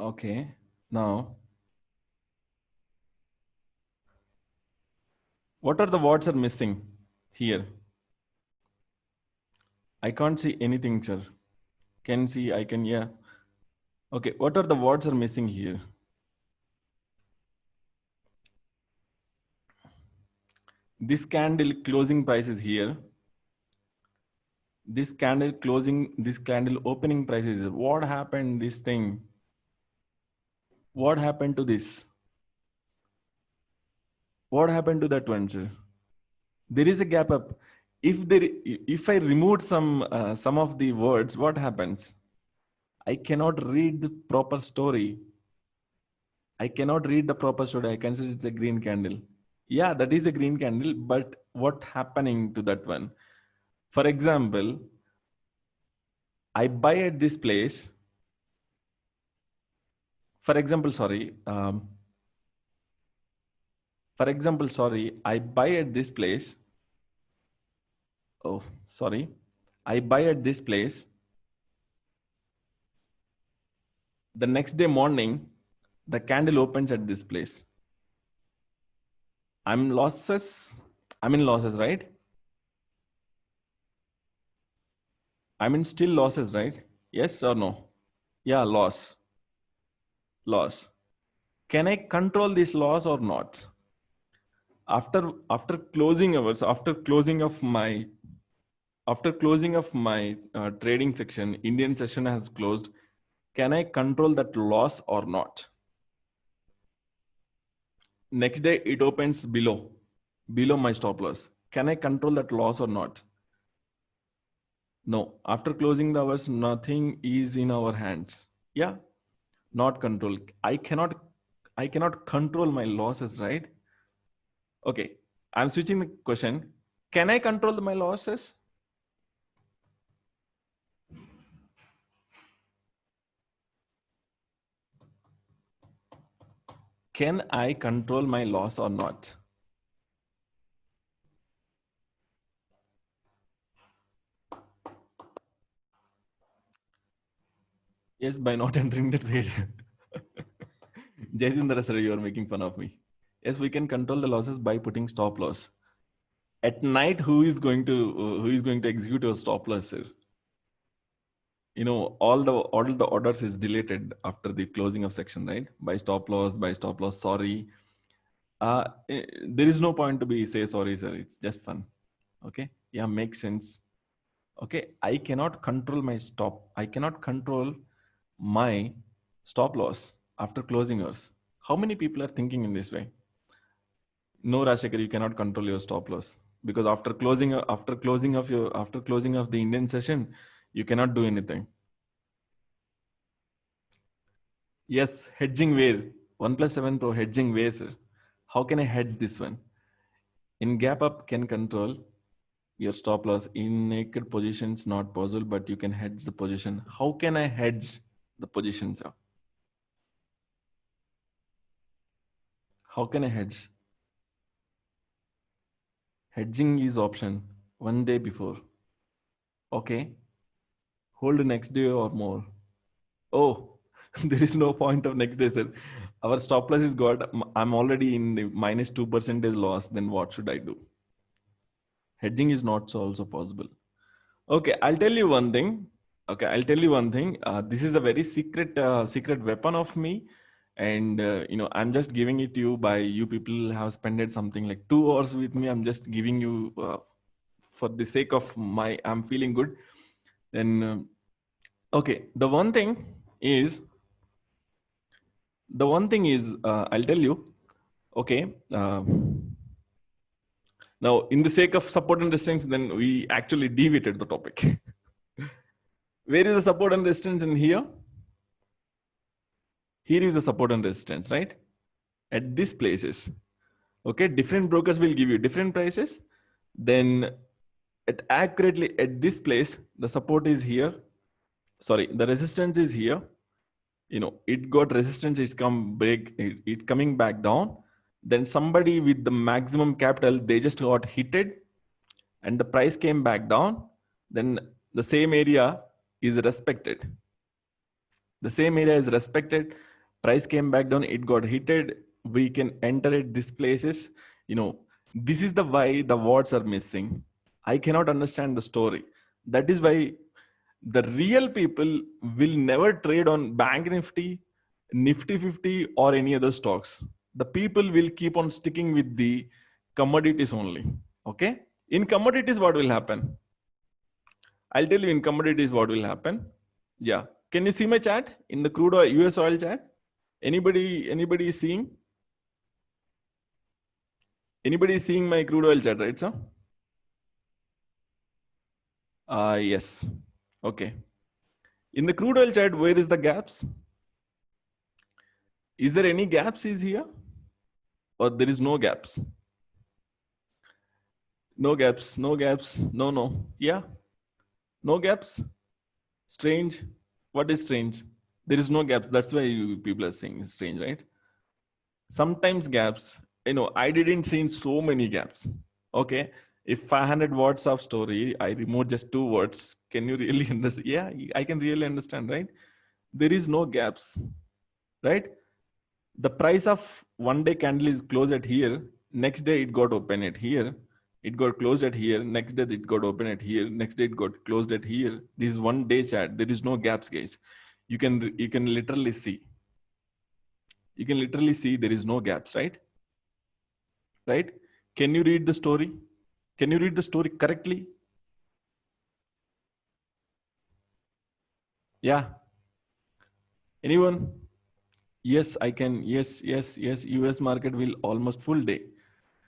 Okay. Now, what are the words are missing here? I can't see anything, sir. Can see, I can, yeah. Okay, what are the words are missing here? This candle closing price is here. This candle closing, this candle opening price is here. What happened? This thing. What happened to this? What happened to that one, sir? There is a gap up. If I removed some of the words, what happens? I cannot read the proper story. I cannot read the proper story. I consider it's a green candle. Yeah, that is a green candle, but what happening to that one? For example, I buy at this place. For example, sorry. For example, sorry, I buy at this place. Oh, sorry. I buy at this place. The next day morning, the candle opens at this place. I'm losses. I'm in losses, right? I'm in still losses, right? Yes or no? Yeah, loss. Loss. Can I control this loss or not? After closing hours, after closing of my trading section, Indian session has closed. Can I control that loss or not? Next day it opens below my stop loss. Can I control that loss or not? No. After closing the hours, nothing is in our hands. Yeah, not control. I cannot control my losses, right? Okay. I'm switching the question. Can I control my losses? Can I control my loss or not? Yes, by not entering the trade. Jaisindra sir, you are making fun of me. Yes, we can control the losses by putting stop loss. At night, who is going to execute your stop loss, sir? All the orders is deleted after the closing of section, right? By stop loss, sorry. There is no point to be say sorry, sir. It's just fun. Okay. Yeah, makes sense. Okay. I cannot control my stop loss after closing hours. How many people are thinking in this way? No, Rashekar, you cannot control your stop loss because after closing of the Indian session, you cannot do anything. Yes, hedging where? OnePlus 7 Pro hedging where, sir? How can I hedge this one? In gap up can control your stop loss. In naked positions not possible, but you can hedge the position. How can I hedge the position, sir? How can I hedge? Hedging is option one day before. Okay, hold next day or more. Oh, there is no point of next day, sir. Our stop loss is got. I'm already in the minus 2% loss. Then what should I do? Hedging is not so also possible. Okay, I'll tell you one thing. Okay, I'll tell you one thing. This is a very secret weapon of me, and I'm just giving it to you by you people have spent something like 2 hours with me. I'm just giving you for the sake of my. I'm feeling good. Then okay, the one thing is I'll tell you. Okay. Now, in the sake of support and resistance, then we actually deviated the topic. Where is the support and resistance in here? Here is the support and resistance, right? At these places. Okay, different brokers will give you different prices. Then accurately at this place, the support is here. Sorry, the resistance is here. It got resistance, it's it coming back down. Then somebody with the maximum capital, they just got hitted and the price came back down. Then the same area is respected. The same area is respected. Price came back down, it got hitted. We can enter at these places. This is the why the words are missing. I cannot understand the story. That is why the real people will never trade on Bank Nifty, Nifty 50 or any other stocks. The people will keep on sticking with the commodities only. Okay. In commodities, what will happen? I'll tell you in commodities what will happen. Yeah. Can you see my chat in the crude oil, US oil chat? Anybody is seeing? Anybody is seeing my crude oil chat, right, sir? Yes. Okay. In the crude oil chart, where is the gaps? Is there any gaps is here? Or there is no gaps? No gaps, no gaps, no. Yeah. No gaps. Strange. What is strange? There is no gaps. That's why people are saying strange, right? Sometimes gaps, I didn't see so many gaps. Okay. If 500 words of story, I remove just 2 words. Can you really understand? Yeah, I can really understand, right? There is no gaps, right? The price of one day candle is closed at here. Next day it got open at here. It got closed at here. Next day it got open at here. Next day it got closed at here. This is one day chart. There is no gaps, guys. You can literally see. You can literally see there is no gaps, right? Right? Can you read the story? Can you read the story correctly? Yeah. Anyone? Yes, I can. Yes. US market will almost full day.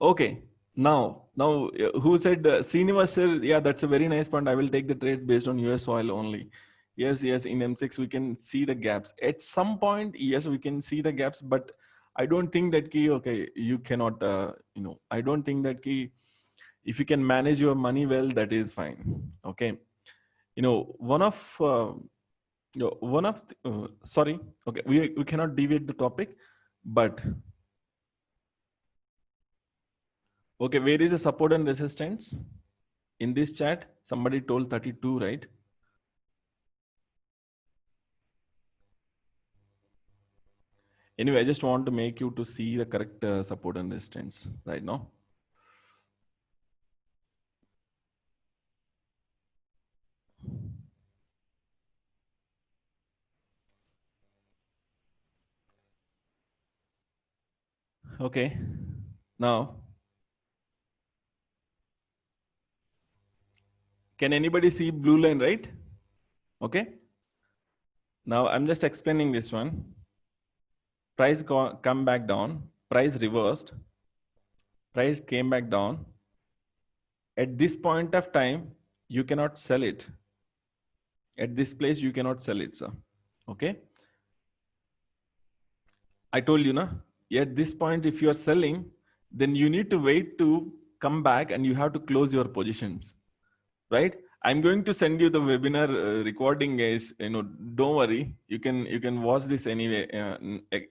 Okay. Now, who said Srinivas sir? Yeah, that's a very nice point. I will take the trade based on US oil only. Yes. In M6 we can see the gaps. At some point, yes, we can see the gaps, but I don't think that key. Okay, you cannot. I don't think that key. If you can manage your money well, that is fine. Okay. One of sorry. Okay, we cannot deviate the topic, but okay, where is the support and resistance? In this chat, somebody told 32, right? Anyway, I just want to make you to see the correct support and resistance right now. Okay. Now, can anybody see blue line, right? Okay. Now I'm just explaining this one. Price come back down, price reversed, price came back down. At this point of time, you cannot sell it. At this place, you cannot sell it, sir. Okay. I told you, na? At this point, if you are selling, then you need to wait to come back and you have to close your positions, right? I'm going to send you the webinar recording, guys. Don't worry. You can watch this anyway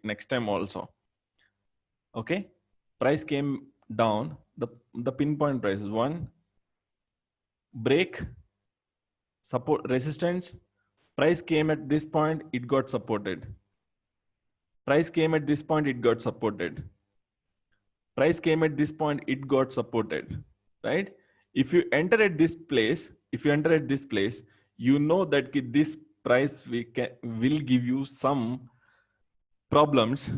next time also. Okay. Price came down. The pinpoint price is 1 break, support, resistance. Price came at this point, it got supported. Price came at this point, it got supported. Price came at this point, it got supported, right? If you enter at this place, you know that this price will give you some problems.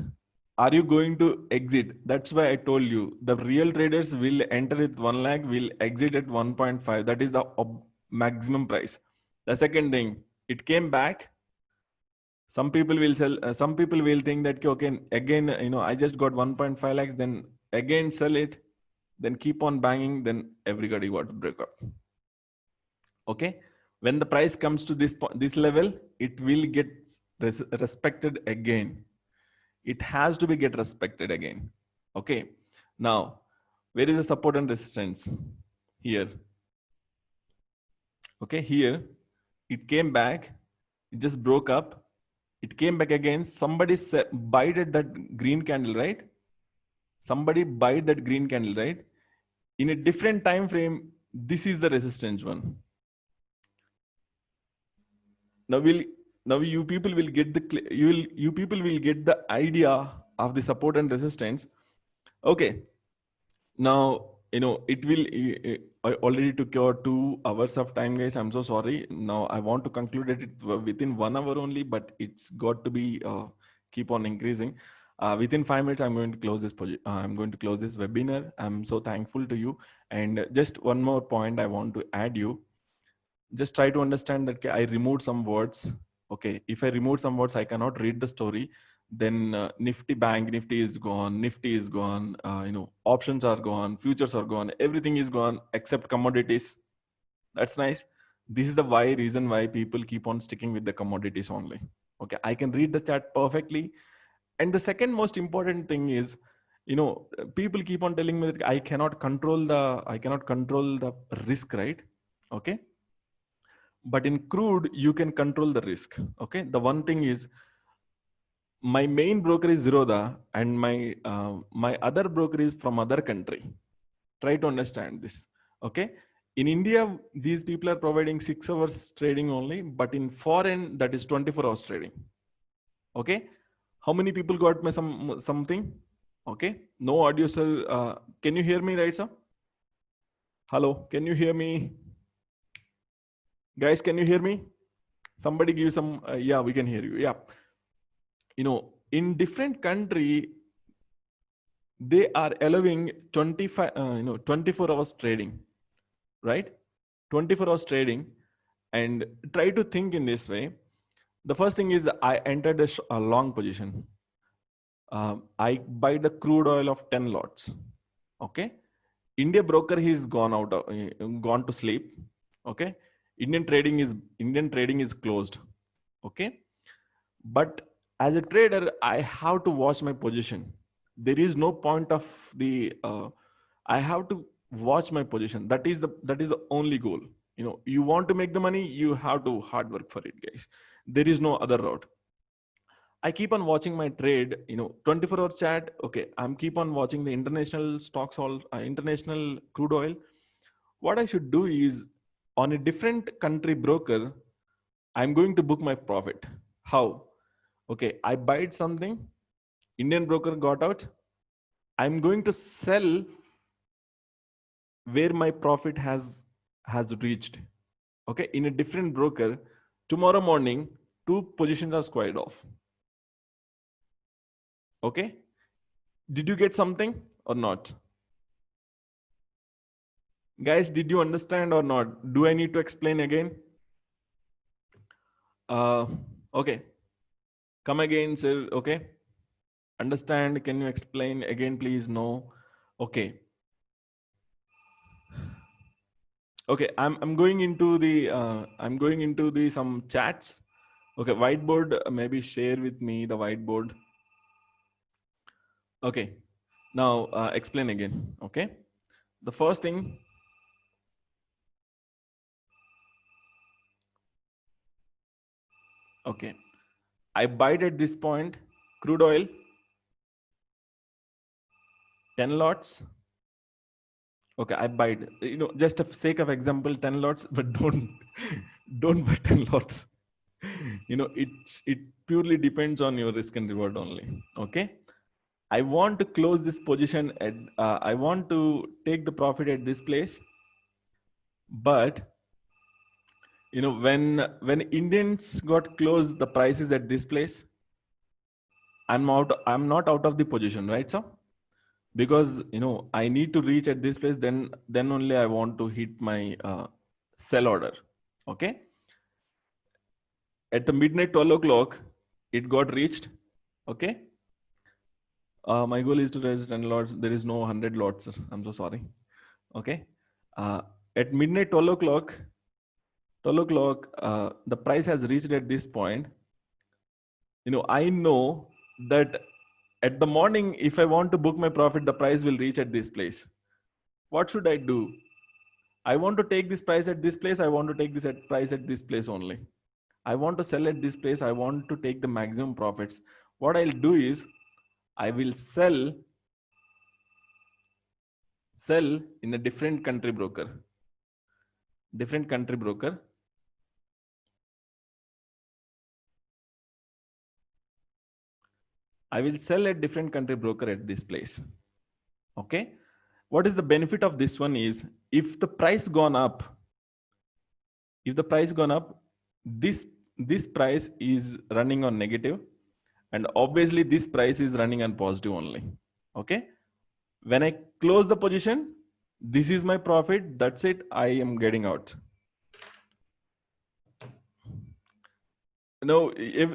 Are you going to exit? That's why I told you the real traders will enter at 1 lakh, will exit at 1.5. That is the maximum price. The second thing, it came back. Some people will sell, some people will think that, okay, again, I just got 1.5 lakhs, then again sell it, then keep on banging, then everybody got to break up. Okay. When the price comes to this level, it will get respected again. It has to be get respected again. Okay. Now, where is the support and resistance? Here. Okay. Here, it came back. It just broke up. It came back again. Somebody bided that green candle, right? Somebody bide that green candle, right? In a different time frame, this is the resistance one. Now you people will get you people will get the idea of the support and resistance. Okay. Now, it will, I already took your 2 hours of time, guys. I'm so sorry. Now I want to conclude it within 1 hour only, but it's got to be, keep on increasing. Within 5 minutes, I'm going to close this I'm going to close this webinar. I'm so thankful to you. And just one more point I want to add you. Just try to understand that I removed some words. Okay. If I remove some words, I cannot read the story. Then bank nifty is gone, nifty is gone, options are gone, futures are gone, everything is gone except commodities. That's nice. This is the reason why people keep on sticking with the commodities only. Okay. I can read the chart perfectly. And the second most important thing is, people keep on telling me that I cannot control the risk, right? Okay. But in crude, you can control the risk. Okay. The one thing is, my main broker is Zerodha, and my other broker is from other country. Try to understand this. Okay. In India, these people are providing 6 hours trading only, but in foreign, that is 24 hours trading. Okay. How many people got me something? Okay. No audio, sir. Can you hear me, right, sir? Hello. Can you hear me? Guys, can you hear me? Somebody give some, yeah, we can hear you. Yeah. In different country, they are allowing 24 hours trading, right? 24 hours trading. And try to think in this way. The first thing is, I entered a long position. I buy the crude oil of 10 lots. Okay. India broker, he's gone to sleep. Okay. Indian trading is closed. Okay. But as a trader, I have to watch my position. There is no point of the, I have to watch my position. That is the only goal. You want to make the money, you have to hard work for it, guys. There is no other route. I keep on watching my trade, 24-hour chat. Okay. I'm keep on watching the international stocks, international crude oil. What I should do is, on a different country broker, I'm going to book my profit. How? Okay. I buy something, Indian broker got out. I'm going to sell where my profit has reached. Okay. In a different broker, tomorrow morning, 2 positions are squared off. Okay. Did you get something or not? Guys, did you understand or not? Do I need to explain again? Okay. Come again, sir. Okay. Understand? Can you explain again, please? No. Okay. Okay. I'm going into the some chats. Okay. Whiteboard. Maybe share with me the whiteboard. Okay. Now explain again. Okay. The first thing. Okay. I buy at this point crude oil 10 lots. Okay, I buy it. Just for sake of example, 10 lots, but don't buy 10 lots. It purely depends on your risk and reward only. Okay. I want to close this position at, I want to take the profit at this place. But when Indians got closed the prices at this place, I'm not out of the position, right? So because I need to reach at this place, then only I want to hit my sell order. Okay, at the midnight 12 o'clock it got reached. Okay, my goal is to raise 10 lots. There is no 100 lots, sir. I'm so sorry. Okay, uh, at midnight 12 o'clock the price has reached at this point. I know that at the morning, if I want to book my profit, the price will reach at this place. What should I do? I want to take this price at this place. I want to take this price at this place only. I want to sell at this place. I want to take the maximum profits. What I'll do is I will sell in a different country broker. Different country broker. I will sell at different country broker at this place. Okay. What is the benefit of this one is if the price gone up, this price is running on negative, and obviously this price is running on positive only. Okay. When I close the position, this is my profit. That's it. I am getting out. If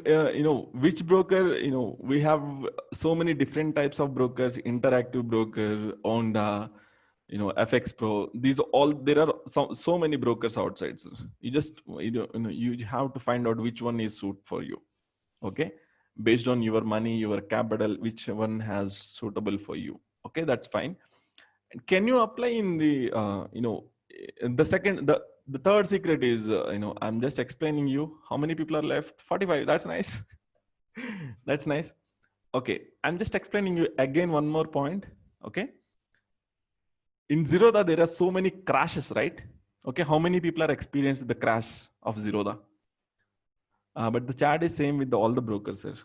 which broker, we have so many different types of brokers: Interactive Broker, Onda, FX Pro. These all, there are so many brokers outside. So you just you have to find out which one is suit for you. Okay, based on your money, your capital, which one has suitable for you. Okay, that's fine. And can you apply in the the third secret is I'm just explaining you how many people are left. 45. That's nice. That's nice. Okay, I'm just explaining you again one more point. Okay, in Zerodha there are so many crashes, right? Okay, how many people are experienced the crash of Zerodha? But the chat is same with all the brokers, sir.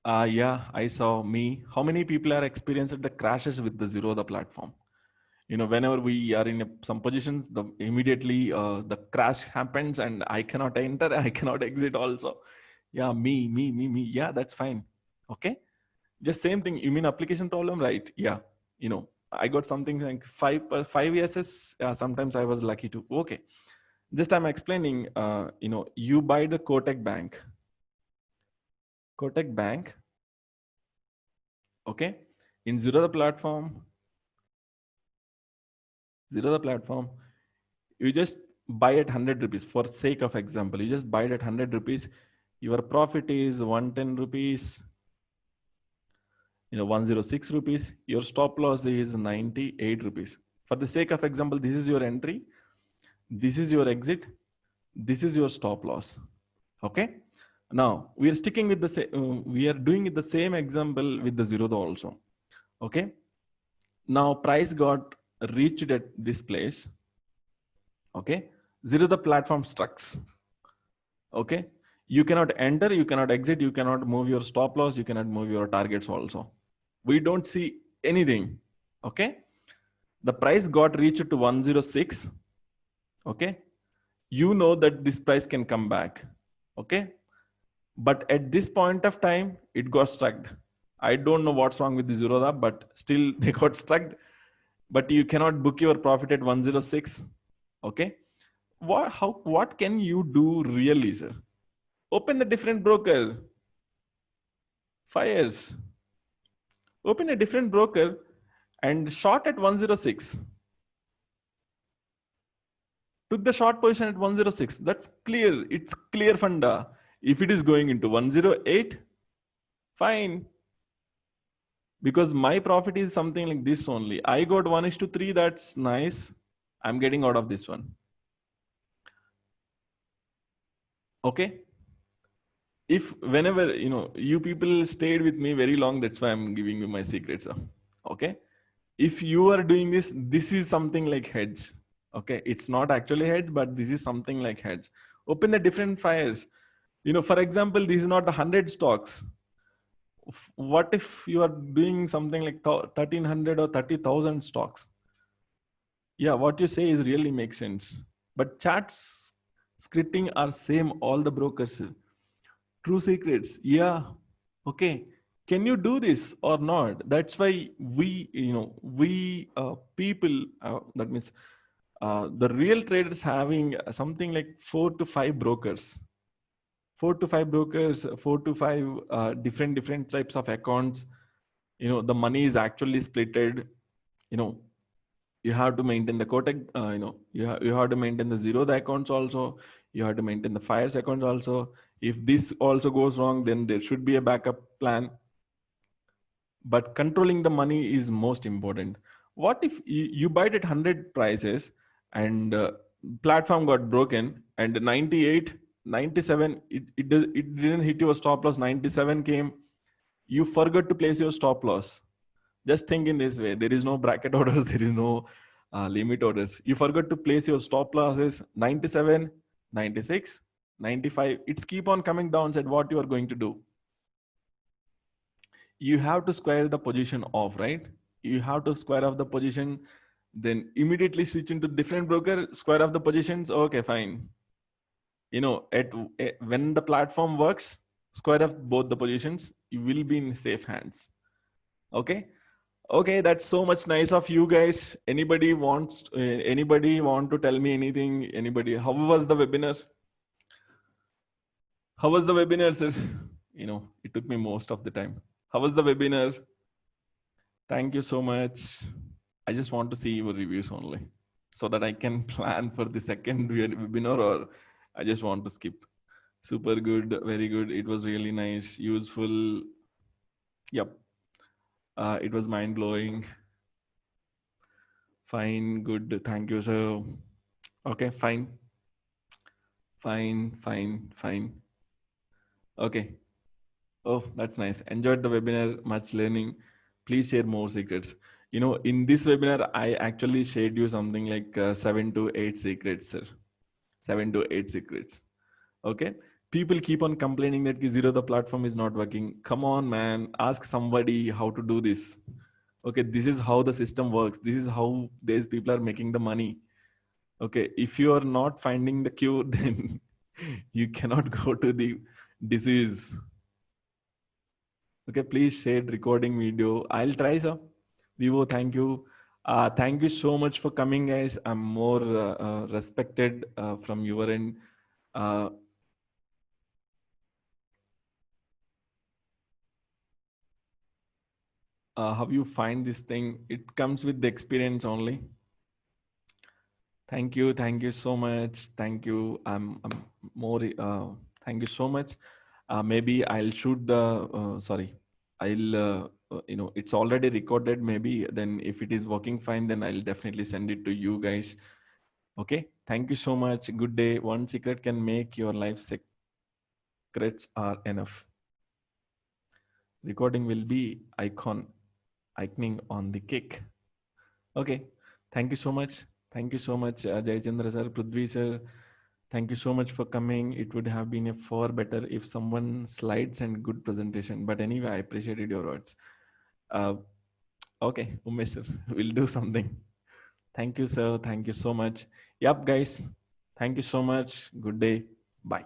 Yeah, I saw me. How many people are experienced the crashes with the Zerodha platform? Whenever we are in some positions, immediately the crash happens and I cannot enter, I cannot exit also. Yeah, me. Yeah, that's fine. Okay. Just same thing. You mean application problem, right? Yeah. I got something like five yeses. Sometimes I was lucky to. Okay. Just I'm explaining, you buy the Kotak Bank. Kotak Bank. Okay. In Zerodha platform, you just buy at 100 rupees for sake of example. You just buy it at 100 rupees. Your profit is 110 rupees, 106 rupees. Your stop loss is 98 rupees. For the sake of example, this is your entry. This is your exit. This is your stop loss. Okay. Now we are sticking with we are doing the same example with the Zerodha also. Okay. Now price got reached at this place. Okay. Zerodha platform strucks. Okay. You cannot enter, you cannot exit, you cannot move your stop loss, you cannot move your targets also. We don't see anything. Okay. The price got reached to 106. Okay. You know that this price can come back. Okay. But at this point of time, it got stuck. I don't know what's wrong with the Zerodha, but still they got stuck. But you cannot book your profit at 106. Okay. What can you do really, sir? Open a different broker. Fires. Open a different broker and short at 106. Took the short position at 106. That's clear. It's clear funda. If it is going into 108, fine. Because my profit is something like this only. I got 1:3. That's nice. I'm getting out of this one. Okay. If whenever, you people stayed with me very long, that's why I'm giving you my secrets. Okay. If you are doing this is something like hedge. Okay. It's not actually hedge, but this is something like hedge. Open the different fires. For example, this is not the 100 stocks. What if you are doing something like 1,300 or 30,000 stocks? Yeah, what you say is really makes sense. But chats scripting are same all the brokers. True secrets, yeah, okay, can you do this or not? That's why we people, that means the real traders having something like 4 to 5 brokers, 4 to 5 brokers, 4 to 5 different types of accounts. The money is actually splitted. you know you have to maintain the Kotak, you have to maintain the zero the accounts also. You have to maintain the fires accounts also. If this also goes wrong, then there should be a backup plan. But controlling the money is most important. What if you buy it at 100 prices, and platform got broken, and 98, 97, it didn't hit your stop loss, 97 came, you forgot to place your stop loss. Just think in this way: there is no bracket orders, there is no limit orders. You forgot to place your stop losses. 97, 96, 95, it's keep on coming down. Said, what you are going to do? You have to square the position off, right? You have to square off the position, then immediately switch into different broker, square off the positions. Okay, fine. When the platform works, square off both the positions, you will be in safe hands. Okay. Okay, that's so much nice of you guys. Anybody want to tell me anything? Anybody? How was the webinar? How was the webinar, sir? It took me most of the time. How was the webinar? Thank you so much. I just want to see your reviews only, so that I can plan for the second webinar, or I just want to skip. Super good, very good. It was really nice, useful. Yep. It was mind blowing. Fine, good. Thank you, sir. Okay, fine. Fine, fine, fine. Okay. Oh, that's nice. Enjoyed the webinar, much learning. Please share more secrets. In this webinar, I actually shared you something like 7 to 8 secrets, sir. 7 to 8 secrets. Okay. People keep on complaining that Zero the platform is not working. Come on, man. Ask somebody how to do this. Okay. This is how the system works. This is how these people are making the money. Okay. If you are not finding the cure, then you cannot go to the disease. Okay, please share recording video. I'll try, sir. Vivo, thank you. Thank you so much for coming, guys. I'm more respected from your end. Uh, how you find this thing? It comes with the experience only. Thank you so much. Thank you. I'm more. Thank you so much. Maybe I'll shoot the. Sorry, I'll. It's already recorded. Maybe then, if it is working fine, then I'll definitely send it to you guys. Okay. Thank you so much. Good day. One secret can make your life. Secrets are enough. Recording will be iconing on the kick. Okay. Thank you so much. Thank you so much, Jayachandra sir, Prithvi sir. Thank you so much for coming. It would have been a far better if someone slides and good presentation. But anyway, I appreciated your words. Uh, okay, Umesh sir, we'll do something. Thank you, sir. Thank you so much. Yep, guys. Thank you so much. Good day. Bye.